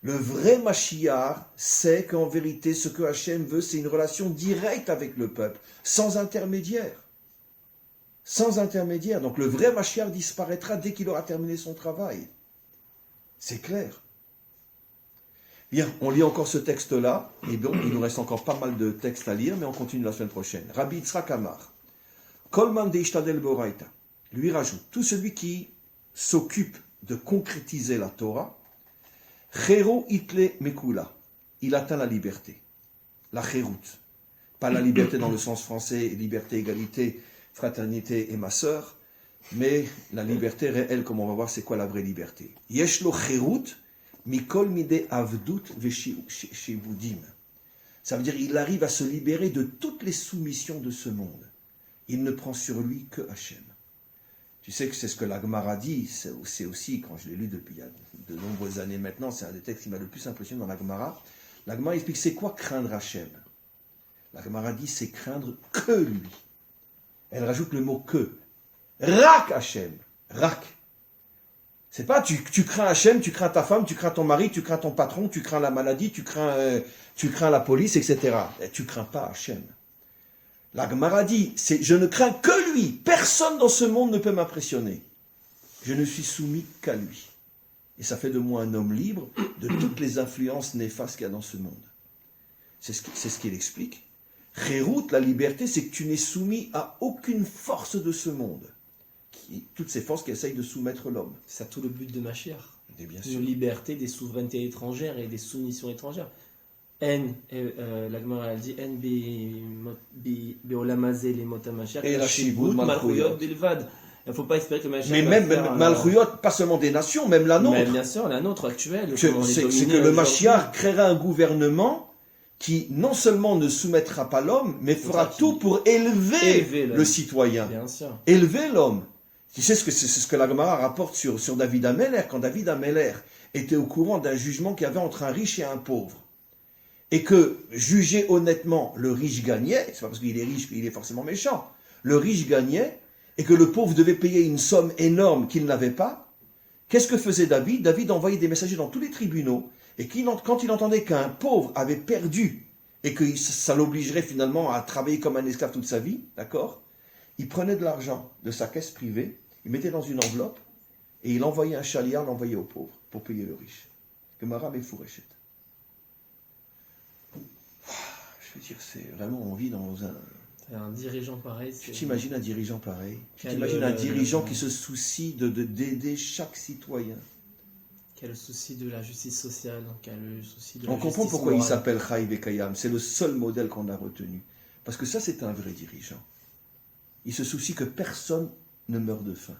Le vrai Mashiach sait qu'en vérité, ce que Hachem veut, c'est une relation directe avec le peuple, sans intermédiaire. Sans intermédiaire. Donc le vrai Mashiach disparaîtra dès qu'il aura terminé son travail. C'est clair. Bien, on lit encore ce texte-là, et bon, il nous reste encore pas mal de textes à lire, mais on continue la semaine prochaine. Rabbi Yitzhak Amar, Kolman deishtadel boraita, lui rajoute, tout celui qui s'occupe de concrétiser la Torah, Chero itle mekula, il atteint la liberté, la chérout, pas la liberté dans le sens français, liberté, égalité, fraternité et ma sœur, mais la liberté réelle, comme on va voir, c'est quoi la vraie liberté. Yeshlo chérout, mikol mide avdut veshibudim. Ça veut dire qu'il arrive à se libérer de toutes les soumissions de ce monde. Il ne prend sur lui que Hachem. Tu sais que c'est ce que la Gemara dit, c'est aussi, quand je l'ai lu depuis il y a de nombreuses années maintenant, c'est un des textes qui m'a le plus impressionné dans la Gemara. La Gemara explique c'est quoi craindre Hachem. La Gemara dit c'est craindre que lui. Elle rajoute le mot que. Rak Hachem. Rak. C'est pas tu crains Hachem, tu crains ta femme, tu crains ton mari, tu crains ton patron, tu crains la maladie, tu crains la police, etc. Et tu crains pas Hachem. La Gemara dit, je ne crains que lui. Personne dans ce monde ne peut m'impressionner. Je ne suis soumis qu'à lui. Et ça fait de moi un homme libre de toutes les influences néfastes qu'il y a dans ce monde. C'est ce qu'il explique. Chérout, la liberté, c'est que tu n'es soumis à aucune force de ce monde. Toutes ces forces qui essayent de soumettre l'homme. C'est ça tout le but de Mashiach. Bien sûr. Une liberté des souverainetés étrangères et des soumissions étrangères. La Gemara elle dit En beolamazé les motamashach et la shibud malchuyot bilvad. Il ne faut pas espérer que Mashiach. Mais même malchuyot, pas seulement des nations, même la nôtre. Mais bien sûr, la nôtre actuelle. C'est que le Mashiach créera un gouvernement qui non seulement ne soumettra pas l'homme, mais fera tout pour élever le citoyen. Bien sûr. Élever l'homme. Tu sais c'est ce que la Gemara rapporte sur David Améler, quand David Améler était au courant d'un jugement qu'il y avait entre un riche et un pauvre. Et que, jugé honnêtement, le riche gagnait, c'est pas parce qu'il est riche qu'il est forcément méchant, le riche gagnait, et que le pauvre devait payer une somme énorme qu'il n'avait pas, qu'est-ce que faisait David ? David envoyait des messagers dans tous les tribunaux, et quand il entendait qu'un pauvre avait perdu, et que ça l'obligerait finalement à travailler comme un esclave toute sa vie, d'accord ? Il prenait de l'argent de sa caisse privée, il mettait dans une enveloppe, et il envoyait un chaliard, l'envoyait au pauvre, pour payer le riche. Gemara Mefureshet. Je veux dire, c'est vraiment, on vit dans un dirigeant pareil. Tu t'imagines un dirigeant pareil ? Tu t'imagines un dirigeant qui se soucie d'aider chaque citoyen ? Qui a le souci de la justice sociale, qui a le souci de on comprend pourquoi il s'appelle Chaïv et Kayam. C'est le seul modèle qu'on a retenu. Parce que ça, c'est un vrai dirigeant. Il se soucie que personne ne meure de faim.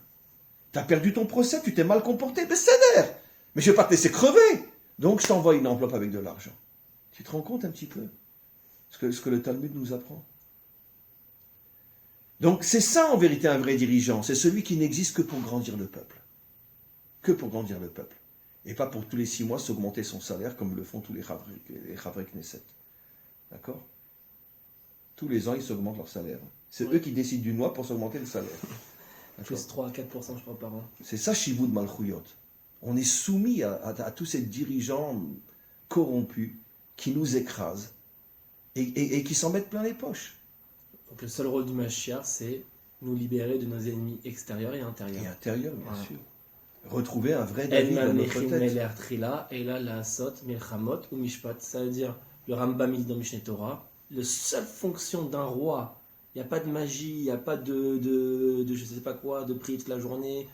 Tu as perdu ton procès, tu t'es mal comporté, mais c'est d'air. Mais je ne vais pas te laisser crever. Donc, je t'envoie une enveloppe avec de l'argent. Tu te rends compte un petit peu ? Ce que le Talmud nous apprend. Donc c'est ça en vérité un vrai dirigeant, c'est celui qui n'existe que pour grandir le peuple. Que pour grandir le peuple. Et pas pour tous les 6 mois s'augmenter son salaire comme le font tous les Chavrei Knesset. D'accord? Tous les ans, ils s'augmentent leur salaire. C'est eux qui décident d'une loi pour s'augmenter le salaire. Plus 3 à 4%, je crois, par an. C'est ça, Shivud Malchuyot. On est soumis à tous ces dirigeants corrompus qui nous écrasent et qui s'en mettent plein les poches. Donc le seul rôle du Mashiach, c'est nous libérer de nos ennemis extérieurs et intérieurs. Et intérieur, bien Voilà. sûr. Retrouver un vrai David dans notre tête. Et là, la sot, milchamot ou mishpat. Ça veut dire, le Rambam dit dans Mishneh Torah, la seule fonction d'un roi, il n'y a pas de magie, il n'y a pas de je sais pas quoi, de prier toute la journée.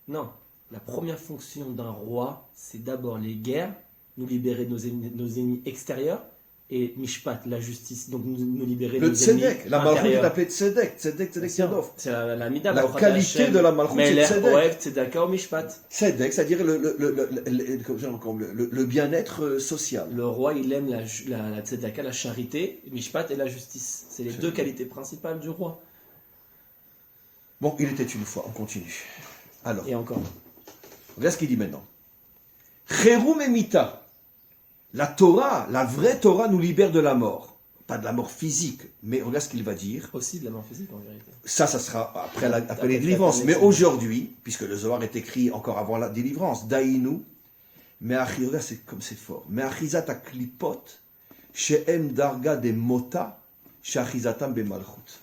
Non, la première fonction d'un roi, c'est d'abord les guerres, nous libérer de nos ennemis extérieurs, et mishpat, la justice, donc nous libérer de Le nos ennemis tzedek, la malchut est intérieurs. appelée tzedek, tzedek Yadov. C'est la mida, La qualité de la malchut, c'est Melech, tzedek. Oev, tzedaka ou mishpat. Tzedek, c'est-à-dire le bien-être social. Le roi, il aime la tzedaka, la charité, mishpat et la justice. C'est les deux qualités principales du roi. Bon, il était une fois, on continue. Alors, Et encore. regarde ce qu'il dit maintenant. Cherum et mita. La Torah, la vraie Torah nous libère de la mort. Pas de la mort physique, mais regarde ce qu'il va dire. Aussi de la mort physique, en vérité. Ça sera après les la délivrances. Mais connexion. aujourd'hui, puisque le Zohar est écrit encore avant la délivrance, Daïnou, mais regarde, c'est comme c'est fort. Mais achizat aklipot, she'em darga de mota, she'achizatam bemalchut.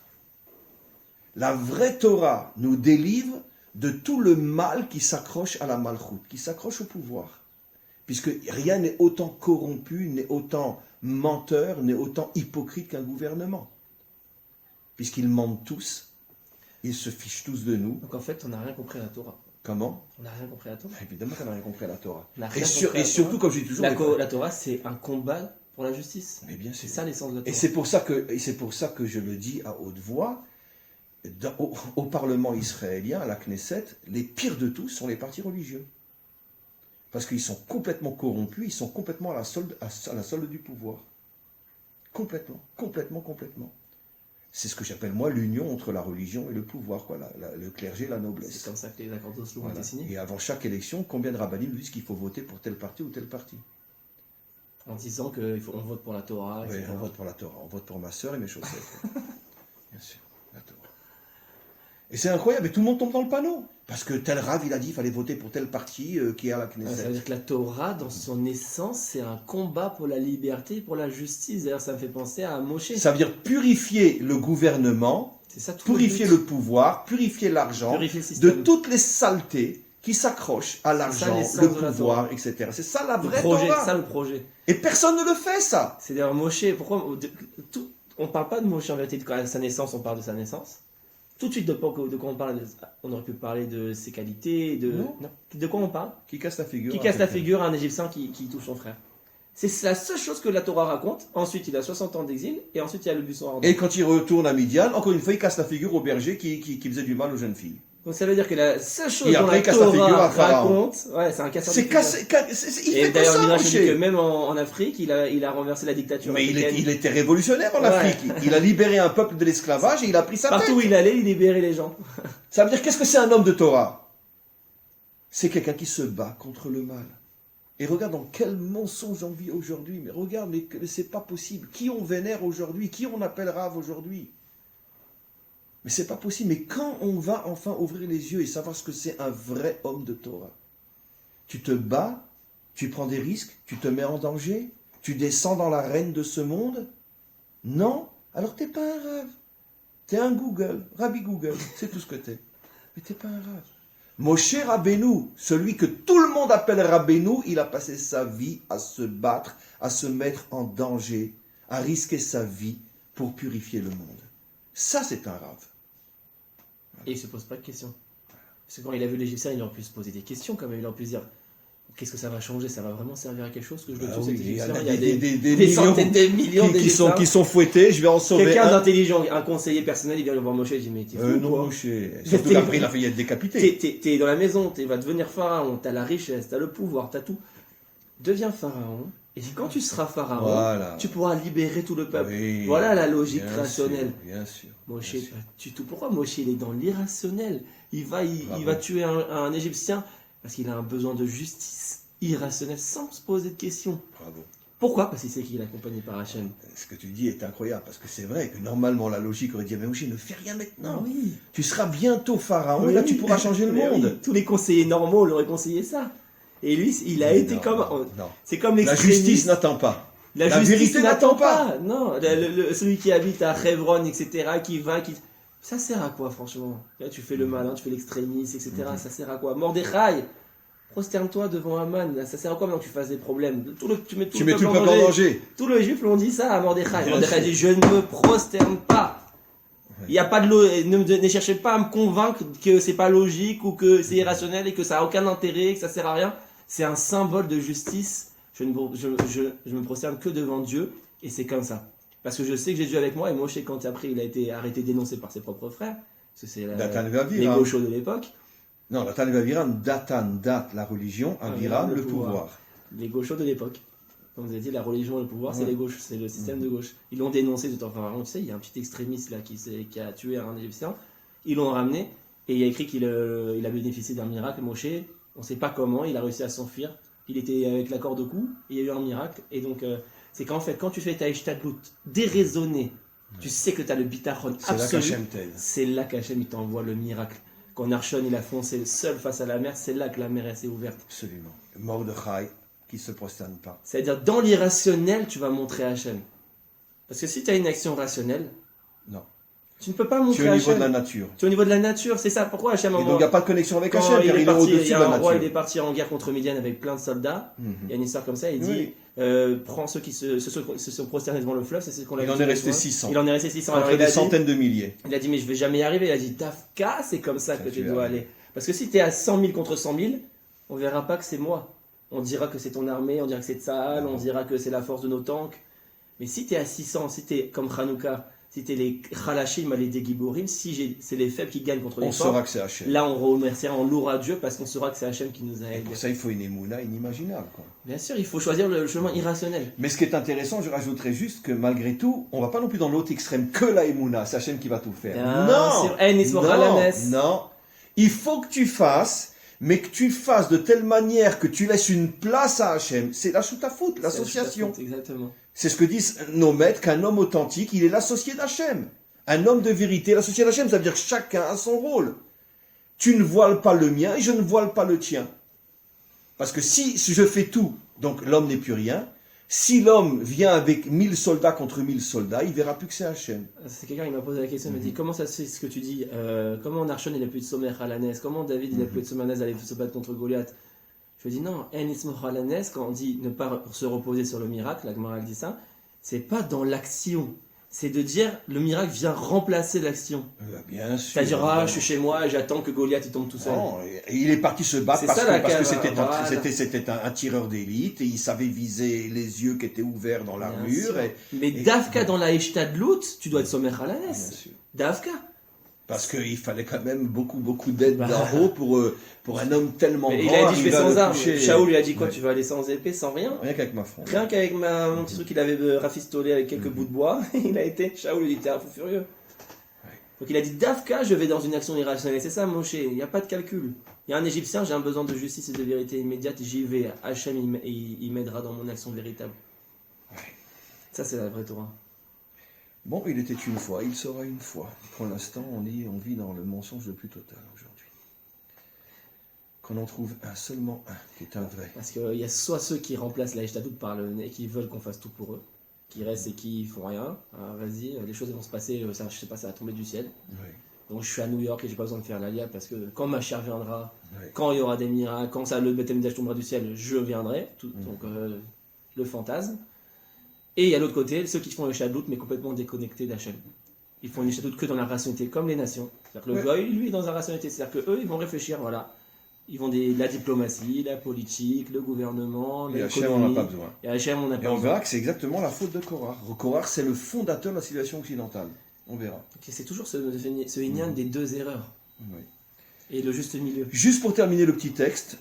La vraie Torah nous délivre de tout le mal qui s'accroche à la malchut, qui s'accroche au pouvoir. Puisque rien n'est autant corrompu, n'est autant menteur, n'est autant hypocrite qu'un gouvernement. Puisqu'ils mentent tous, ils se fichent tous de nous. Donc en fait, on n'a rien compris à la Torah. Comment? On n'a rien compris à la Torah. Évidemment qu'on n'a rien compris à la Torah. On n'a Et, rien compris à la surtout, Torah. comme je dis toujours... La Torah, c'est un combat pour la justice. Mais bien C'est sûr. ça l'essence de la Et Torah. c'est pour ça que je le dis à haute voix, au Parlement israélien, à la Knesset, les pires de tous sont les partis religieux. Parce qu'ils sont complètement corrompus, ils sont complètement à la solde du pouvoir. Complètement. C'est ce que j'appelle moi l'union entre la religion et le pouvoir, quoi, le clergé, la noblesse. C'est comme ça que les accords d'Oslo ont Voilà. été signés. Et avant chaque élection, combien de rabbinim disent qu'il faut voter pour tel parti ou tel parti? En disant qu'on vote pour la Torah, Oui, etc. on vote pour la Torah, on vote pour ma soeur et mes chaussettes. Bien sûr, la Torah. Et c'est incroyable, et tout le monde tombe dans le panneau. Parce que tel Rav, il a dit qu'il fallait voter pour tel parti qui est à la Ça Knesset. veut dire que la Torah, dans son essence, c'est un combat pour la liberté et pour la justice. D'ailleurs, ça me fait penser à Moshe. Ça veut dire purifier le gouvernement, C'est ça tout purifier le pouvoir, purifier l'argent, Purifier le de système. toutes les saletés qui s'accrochent à l'argent, l'essence le de la pouvoir, etc. C'est ça la Le vraie projet, Torah. ça le projet. Et personne ne le fait, ça. C'est d'ailleurs Moshe. Pourquoi on parle pas de Moshe en vérité de sa naissance, on parle de sa naissance. Tout de suite, de quoi on parle, on aurait pu parler de ses qualités, Non. De quoi on parle? Qui casse la figure. Qui casse la figure à un Égyptien qui touche son frère. C'est la seule chose que la Torah raconte. Ensuite, il a 60 ans d'exil, et ensuite, il y a le buisson ardent. Et quand il retourne à Midian, encore une fois, il casse la figure au berger qui faisait du mal aux jeunes filles. Donc ça veut dire que la seule chose Et dont après, la il casse la figure Torah à Pharaon. raconte, ouais, c'est un casseur de C'est figure. cassé, il Et fait que d'ailleurs, ça, Midrash Moshe. dit que même en Afrique, il a renversé la dictature Mais africaine. il était révolutionnaire en Ouais. Afrique. Il a libéré un peuple de l'esclavage et il a pris sa Partout où tête. il allait, il libérait les gens. Ça veut dire, qu'est-ce que c'est un homme de Torah? C'est quelqu'un qui se bat contre le mal. Et regarde dans quel mensonge on vit aujourd'hui. Mais regarde, mais c'est pas possible. Qui on vénère aujourd'hui? Qui on appelle Rav aujourd'hui? Mais c'est pas possible. Mais quand on va enfin ouvrir les yeux et savoir ce que c'est un vrai homme de Torah? Tu te bats, tu prends des risques, tu te mets en danger, tu descends dans l'arène de ce monde? Non? Alors t'es pas un Rav. T'es un Google, Rabbi Google, c'est tout ce que t'es. Mais t'es pas un Rav. Moshe Rabbeinu, celui que tout le monde appelle Rabbeinu, il a passé sa vie à se battre, à se mettre en danger, à risquer sa vie pour purifier le monde. Ça, c'est un Rav. Et il se pose pas de questions. Parce que quand il a vu l'Égyptien, il aurait pu se poser des questions quand même. Il aurait pu se dire, qu'est-ce que ça va changer? Ça va vraiment servir à quelque chose que je le Ah tue cet oui, il y Égyptien? a Il y a des des millions centaines de millions d'Égyptiens. qui sont fouettés, je vais en sauver Quelqu'un un. d'intelligent, un conseiller personnel, il vient le voir Moshe et il dit, mais t'es fou Non, quoi? Moshe. Surtout qu'après, il a failli être décapité. T'es dans la maison, tu vas devenir pharaon, t'as la richesse, t'as le pouvoir, t'as tout. Deviens pharaon, et quand tu seras pharaon, Voilà. tu pourras libérer tout le peuple. Oui, Voilà la logique bien rationnelle. sûr, bien sûr. Moshe, bien sûr. pas du tout. Pourquoi Moshe, il est dans l'irrationnel? Il va tuer un Égyptien parce qu'il a un besoin de justice. irrationnel, sans se poser de questions. Bravo. Pourquoi? Parce qu'il sait qu'il est accompagné par Hachem. Ce que tu dis est incroyable, parce que c'est vrai que normalement la logique aurait dit, mais Moshe, ne fais rien maintenant. Oui. Tu seras bientôt pharaon, Oui. et là tu pourras changer le Mais monde. oui, tous les conseillers normaux l'auraient conseillé ça. Et lui, il a été Non, comme... non. C'est comme La l'extrémiste. justice n'attend pas. La La justice vérité n'attend pas. Non, celui qui habite à Hebron, etc., qui va, qui... Ça sert à quoi, franchement? Là, tu fais le malin, tu fais l'extrémiste, etc. Ça sert à quoi? Mordechai, prosterne-toi devant Aman. Là, ça sert à quoi maintenant que tu fasses des problèmes? Tu mets tout le peuple en danger. Tous les juifs l'ont dit ça à Mordechai. Mordechai dit, je ne me prosterne pas. Il y a pas de ne cherchez pas à me convaincre que c'est pas logique ou que c'est irrationnel et que ça a aucun intérêt, que ça sert à rien. C'est un symbole de justice. Je me prosterne que devant Dieu et c'est comme ça. Parce que je sais que j'ai Dieu avec moi et Moshe, quand après il a été arrêté, dénoncé par ses propres frères, parce que c'est les gauchos de l'époque. Non, Datan et Aviram, Datan, date la religion, Aviram le pouvoir. Les gauchos de l'époque. Comme vous avez dit, la religion et le pouvoir, c'est les gauches, c'est le système de gauche. Ils l'ont dénoncé tout en pharaon. Tu sais, il y a un petit extrémiste là qui a tué un Égyptien. Ils l'ont ramené et il a écrit qu'il a bénéficié d'un miracle. Moshe, on ne sait pas comment, il a réussi à s'enfuir. Il était avec la corde au cou, il y a eu un miracle. Et donc, c'est qu'en fait, quand tu fais ta ishtadlout déraisonnée, tu sais que tu as le bitachon absolu. C'est là qu'Hachem il t'envoie le miracle. Quand Narshon il a foncé seul face à la mer, c'est là que la mer s'est ouverte. Absolument. Mordechai qui ne se prosterne pas. C'est-à-dire, dans l'irrationnel, tu vas montrer Hachem. Parce que si tu as une action rationnelle, non. Tu ne peux pas montrer Tu es au Hachem. niveau de la nature. Tu es au niveau de la nature, c'est ça. Pourquoi Hachem Et donc il n'y a pas de connexion avec Hachem, car il est au-dessus de la nature. Il est parti en guerre contre Midian avec plein de soldats. Il y a une histoire comme ça, il dit prends ceux qui se sont prosternés devant le fleuve, c'est ce qu'on a dit. Il en est resté 600. Il en est resté 600. Entre des centaines de milliers. Il a dit mais je vais jamais y arriver. Il a dit Dafka, c'est comme ça que tu dois aller. Parce que si tu es à 100 000 contre 100 000, on verra pas que c'est moi. On dira que c'est ton armée, on dira que c'est Tsahal, on dira que c'est la force de nos tanks. Mais si tu es à 600, si tu es comme Hanouka, si tu es les Khalashim, les Degiborim, si c'est les faibles qui gagnent contre les forts, on saura que c'est Hachem. Là on remerciera, on louera Dieu parce qu'on saura que c'est Hachem qui nous a aidés. Pour ça il faut une émouna inimaginable. Quoi. Bien sûr, il faut choisir le chemin irrationnel. Mais ce qui est intéressant, je rajouterais juste que malgré tout, on ne va pas non plus dans l'autre extrême que la émouna, c'est Hachem qui va tout faire. Non. Il faut que tu fasses, mais que tu fasses de telle manière que tu laisses une place à Hachem. C'est la choutafout, l'association. Exactement. C'est ce que disent nos maîtres, qu'un homme authentique, il est l'associé d'Hachem. Un homme de vérité, l'associé d'Hachem, ça veut dire que chacun a son rôle. Tu ne voiles pas le mien et je ne voile pas le tien. Parce que si je fais tout, donc l'homme n'est plus rien. Si l'homme vient avec 1000 soldats contre 1000 soldats, il verra plus que c'est Hachem. C'est quelqu'un qui m'a posé la question, il m'a dit comment ça se fait ce que tu dis comment Narshon il a pu être sommet à la Nes, comment David il a pu être sommet à la Nes, aller se battre contre Goliath. Je lui dis non, En Ismoch à la Nes, quand on dit ne pas se reposer sur le miracle, la Gemara dit ça, c'est pas dans l'action. C'est de dire le miracle vient remplacer l'action. Bien sûr. C'est-à-dire, je suis chez moi et j'attends que Goliath il tombe tout seul. Non, il est parti se battre parce que c'était un tireur d'élite et il savait viser les yeux qui étaient ouverts dans l'armure. Mais Dafka dans la Eshtadlout, tu dois être sommet à la Nes. Dafka. Parce qu'il fallait quand même beaucoup d'aide d'en haut pour un homme tellement grand. Il a dit je vais sans armes. Shaoul lui a dit quoi, tu vas aller sans épée, sans rien. Rien qu'avec ma fronde. Rien qu'avec mon petit truc qu'il avait rafistolé avec quelques bouts de bois. Il a été. Shaoul lui dit t'es un fou furieux. Donc il a dit Dafka, je vais dans une action irrationnelle. C'est ça Moshe, il n'y a pas de calcul. Il y a un Égyptien, j'ai un besoin de justice et de vérité immédiate, j'y vais. Hachem il m'aidera dans mon action véritable. Ça c'est la vraie Torah. Bon, il était une fois, il sera une fois. Pour l'instant, on vit dans le mensonge le plus total aujourd'hui. Qu'on en trouve seulement un, qui est un vrai. Parce qu'il y a soit ceux qui remplacent la Eshtadlout par le nez, qui veulent qu'on fasse tout pour eux, qui restent et qui font rien. Ah, vas-y, les choses vont se passer, ça, je sais pas, ça va tomber du ciel. Oui. Donc je suis à New York et j'ai pas besoin de faire l'alia parce que quand ma chère viendra, quand il y aura des miracles, quand ça, le Beth Amikdash tombera du ciel, je viendrai. Donc le fantasme. Et il y a l'autre côté, ceux qui font le Shadlout, mais complètement déconnectés d'Hachem. Ils font le Shadlout que dans la rationalité, comme les nations. C'est-à-dire que le goy, lui, est dans la rationalité. C'est-à-dire qu'eux, ils vont réfléchir, voilà. Ils vont la diplomatie, la politique, le gouvernement, l'économie. Et Hachem, on n'a pas besoin. Et Hachem, on n'a pas besoin. Et on verra que c'est exactement la faute de Korah. Korah, c'est le fondateur de la civilisation occidentale. On verra. Okay, c'est toujours ce inyan des deux erreurs. Oui. Et le juste milieu. Juste pour terminer le petit texte.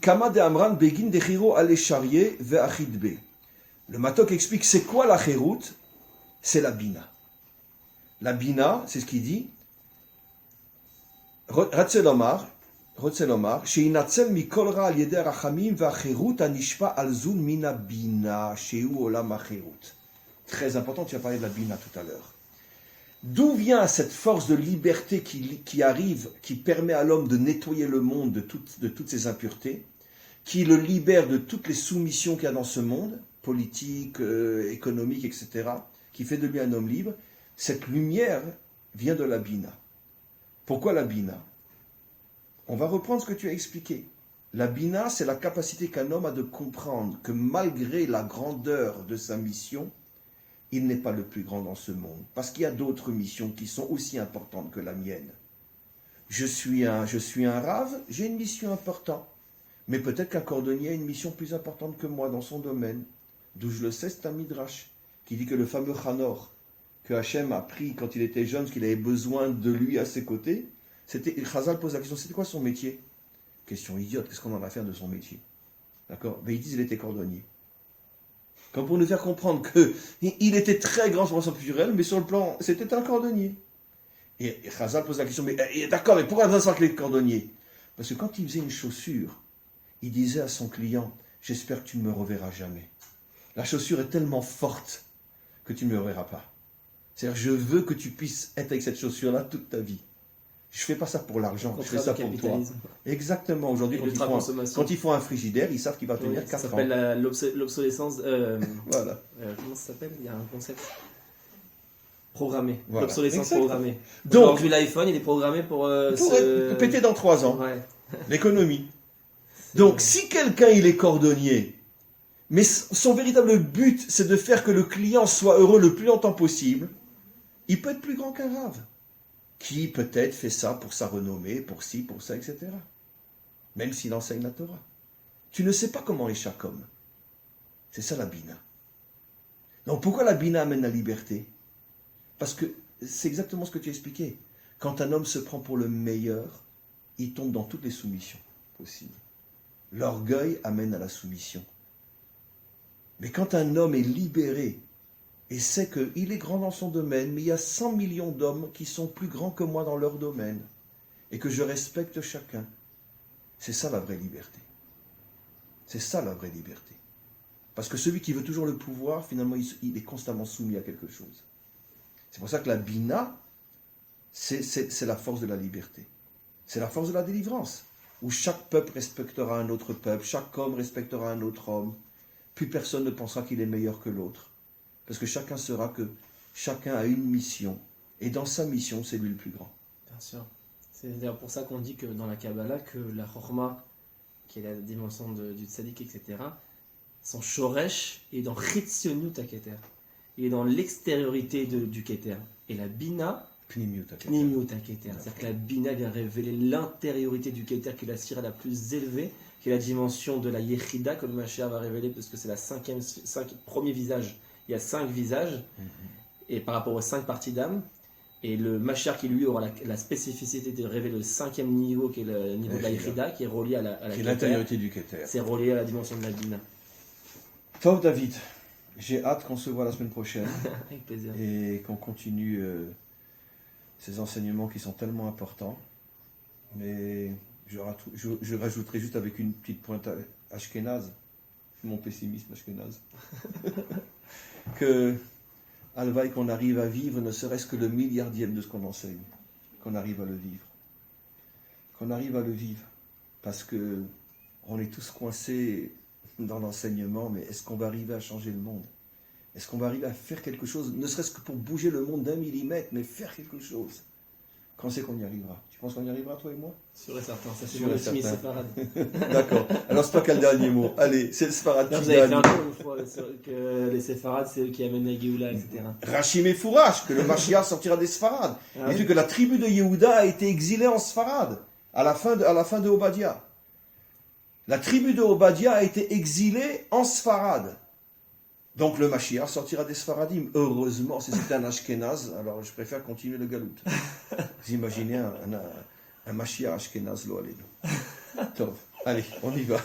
Kama de Amran begin de Chiro ale charier ve achidbe. Le Matok explique c'est quoi la chérout? C'est la bina. La bina, c'est ce qu'il dit. Ratzel Omar, רוצה לומר, שינצל מכל רע על ידי הרחמים והחירות הנשפע על זון מן הבינה, שהוא עולם החירות. Très important, tu as parlé de la bina tout à l'heure. D'où vient cette force de liberté qui arrive, qui permet à l'homme de nettoyer le monde de toutes ses impuretés, qui le libère de toutes les soumissions qu'il y a dans ce monde, politique, économique, etc., qui fait de lui un homme libre? Cette lumière vient de la bina. Pourquoi la bina? On va reprendre ce que tu as expliqué. La bina, c'est la capacité qu'un homme a de comprendre que malgré la grandeur de sa mission, il n'est pas le plus grand dans ce monde. Parce qu'il y a d'autres missions qui sont aussi importantes que la mienne. Je suis un rave, j'ai une mission importante. Mais peut-être qu'un cordonnier a une mission plus importante que moi dans son domaine. D'où je le sais, c'est un midrash qui dit que le fameux Hanor, que Hachem a pris quand il était jeune, parce qu'il avait besoin de lui à ses côtés, Chazal pose la question, c'était quoi son métier? Question idiote, qu'est-ce qu'on en a à faire de son métier? D'accord? Mais ils disent qu'il était cordonnier. Comme pour nous faire comprendre qu'il était très grand sur le plan culturel, mais sur le plan, c'était un cordonnier. Et Chazal pose la question, mais d'accord, mais pourquoi on savoir qu'il est cordonnier? Parce que quand il faisait une chaussure, il disait à son client, j'espère que tu ne me reverras jamais. La chaussure est tellement forte que tu ne me reverras pas. C'est-à-dire, je veux que tu puisses être avec cette chaussure-là toute ta vie. Je ne fais pas ça pour l'argent, je fais ça pour toi. Exactement. Aujourd'hui, quand ils font un frigidaire, ils savent qu'il va tenir 4 ans. Ça s'appelle l'obsolescence. Voilà. Comment ça s'appelle? Il y a un concept programmé. Voilà. L'obsolescence programmée. Donc, aujourd'hui, l'iPhone, il est programmé pour péter dans 3 ans. Ouais. L'économie. Donc, si quelqu'un il est cordonnier, mais son véritable but, c'est de faire que le client soit heureux le plus longtemps possible, il peut être plus grand qu'un rave, qui peut-être fait ça pour sa renommée, pour ci, pour ça, etc. Même s'il enseigne la Torah. Tu ne sais pas comment est chaque homme. C'est ça la bina. Donc pourquoi la bina amène la liberté? Parce que c'est exactement ce que tu as expliqué. Quand un homme se prend pour le meilleur, il tombe dans toutes les soumissions possibles. L'orgueil amène à la soumission. Mais quand un homme est libéré et sait qu'il est grand dans son domaine, mais il y a 100 millions d'hommes qui sont plus grands que moi dans leur domaine, et que je respecte chacun, c'est ça la vraie liberté. C'est ça la vraie liberté. Parce que celui qui veut toujours le pouvoir, finalement, il est constamment soumis à quelque chose. C'est pour ça que la bina, c'est la force de la liberté. C'est la force de la délivrance, où chaque peuple respectera un autre peuple, chaque homme respectera un autre homme, plus personne ne pensera qu'il est meilleur que l'autre. Parce que chacun saura que chacun a une mission, et dans sa mission, c'est lui le plus grand. Bien sûr. C'est d'ailleurs pour ça qu'on dit que dans la Kabbalah, que la Chorma, qui est la dimension du tzaddik, etc., son shoresh est dans Chitzionut HaKeter. Il est dans l'extériorité du Keter. Et la Bina, Pnimiut HaKeter. C'est-à-dire que la Bina vient révéler l'intériorité du Keter, qui est la sphère la plus élevée, qui est la dimension de la Yechida, que le Mashiach va révéler, parce que c'est la premier visage. Il y a 5 visages, et par rapport aux 5 parties d'âme, et le Mashiach qui lui aura la spécificité de révéler le 5e niveau, qui est le niveau de la Yechida, qui est relié à la Keter. L'intériorité du Keter. C'est relié à la dimension de la Bina. Tov David, j'ai hâte qu'on se voit la semaine prochaine. Avec plaisir. Et qu'on continue ces enseignements qui sont tellement importants. Mais je rajouterai juste avec une petite pointe ashkénaze, mon pessimisme ashkénaze, que Alvaï, qu'on arrive à vivre ne serait-ce que le milliardième de ce qu'on enseigne, qu'on arrive à le vivre. Qu'on arrive à le vivre. Parce que on est tous coincés dans l'enseignement, mais est-ce qu'on va arriver à changer le monde? Est-ce qu'on va arriver à faire quelque chose, ne serait-ce que pour bouger le monde d'1 millimètre, mais faire quelque chose? Quand c'est qu'on y arrivera? Tu penses qu'on y arrivera, toi et moi? Sûr et certain, ça c'est mon optimisme séfarade. D'accord, alors c'est toi qui as le dernier mot. Allez, c'est le séfarade qui gagne. Vous avez fait encore une fois que les séfarades, c'est eux qui amènent la Géoula, etc. Rachim et Fourash, que le Mashiach sortira des séfarades. Et vu que la tribu de Yehuda a été exilée en séfarade, à la fin de Obadiah. La tribu de Obadiah a été exilée en séfarade. Donc le Mashiach sortira des Sfaradim. Heureusement, si c'était un Ashkenaz, alors je préfère continuer le galout. Vous imaginez un Mashiach Ashkenaz, lo alenu. Allez, on y va.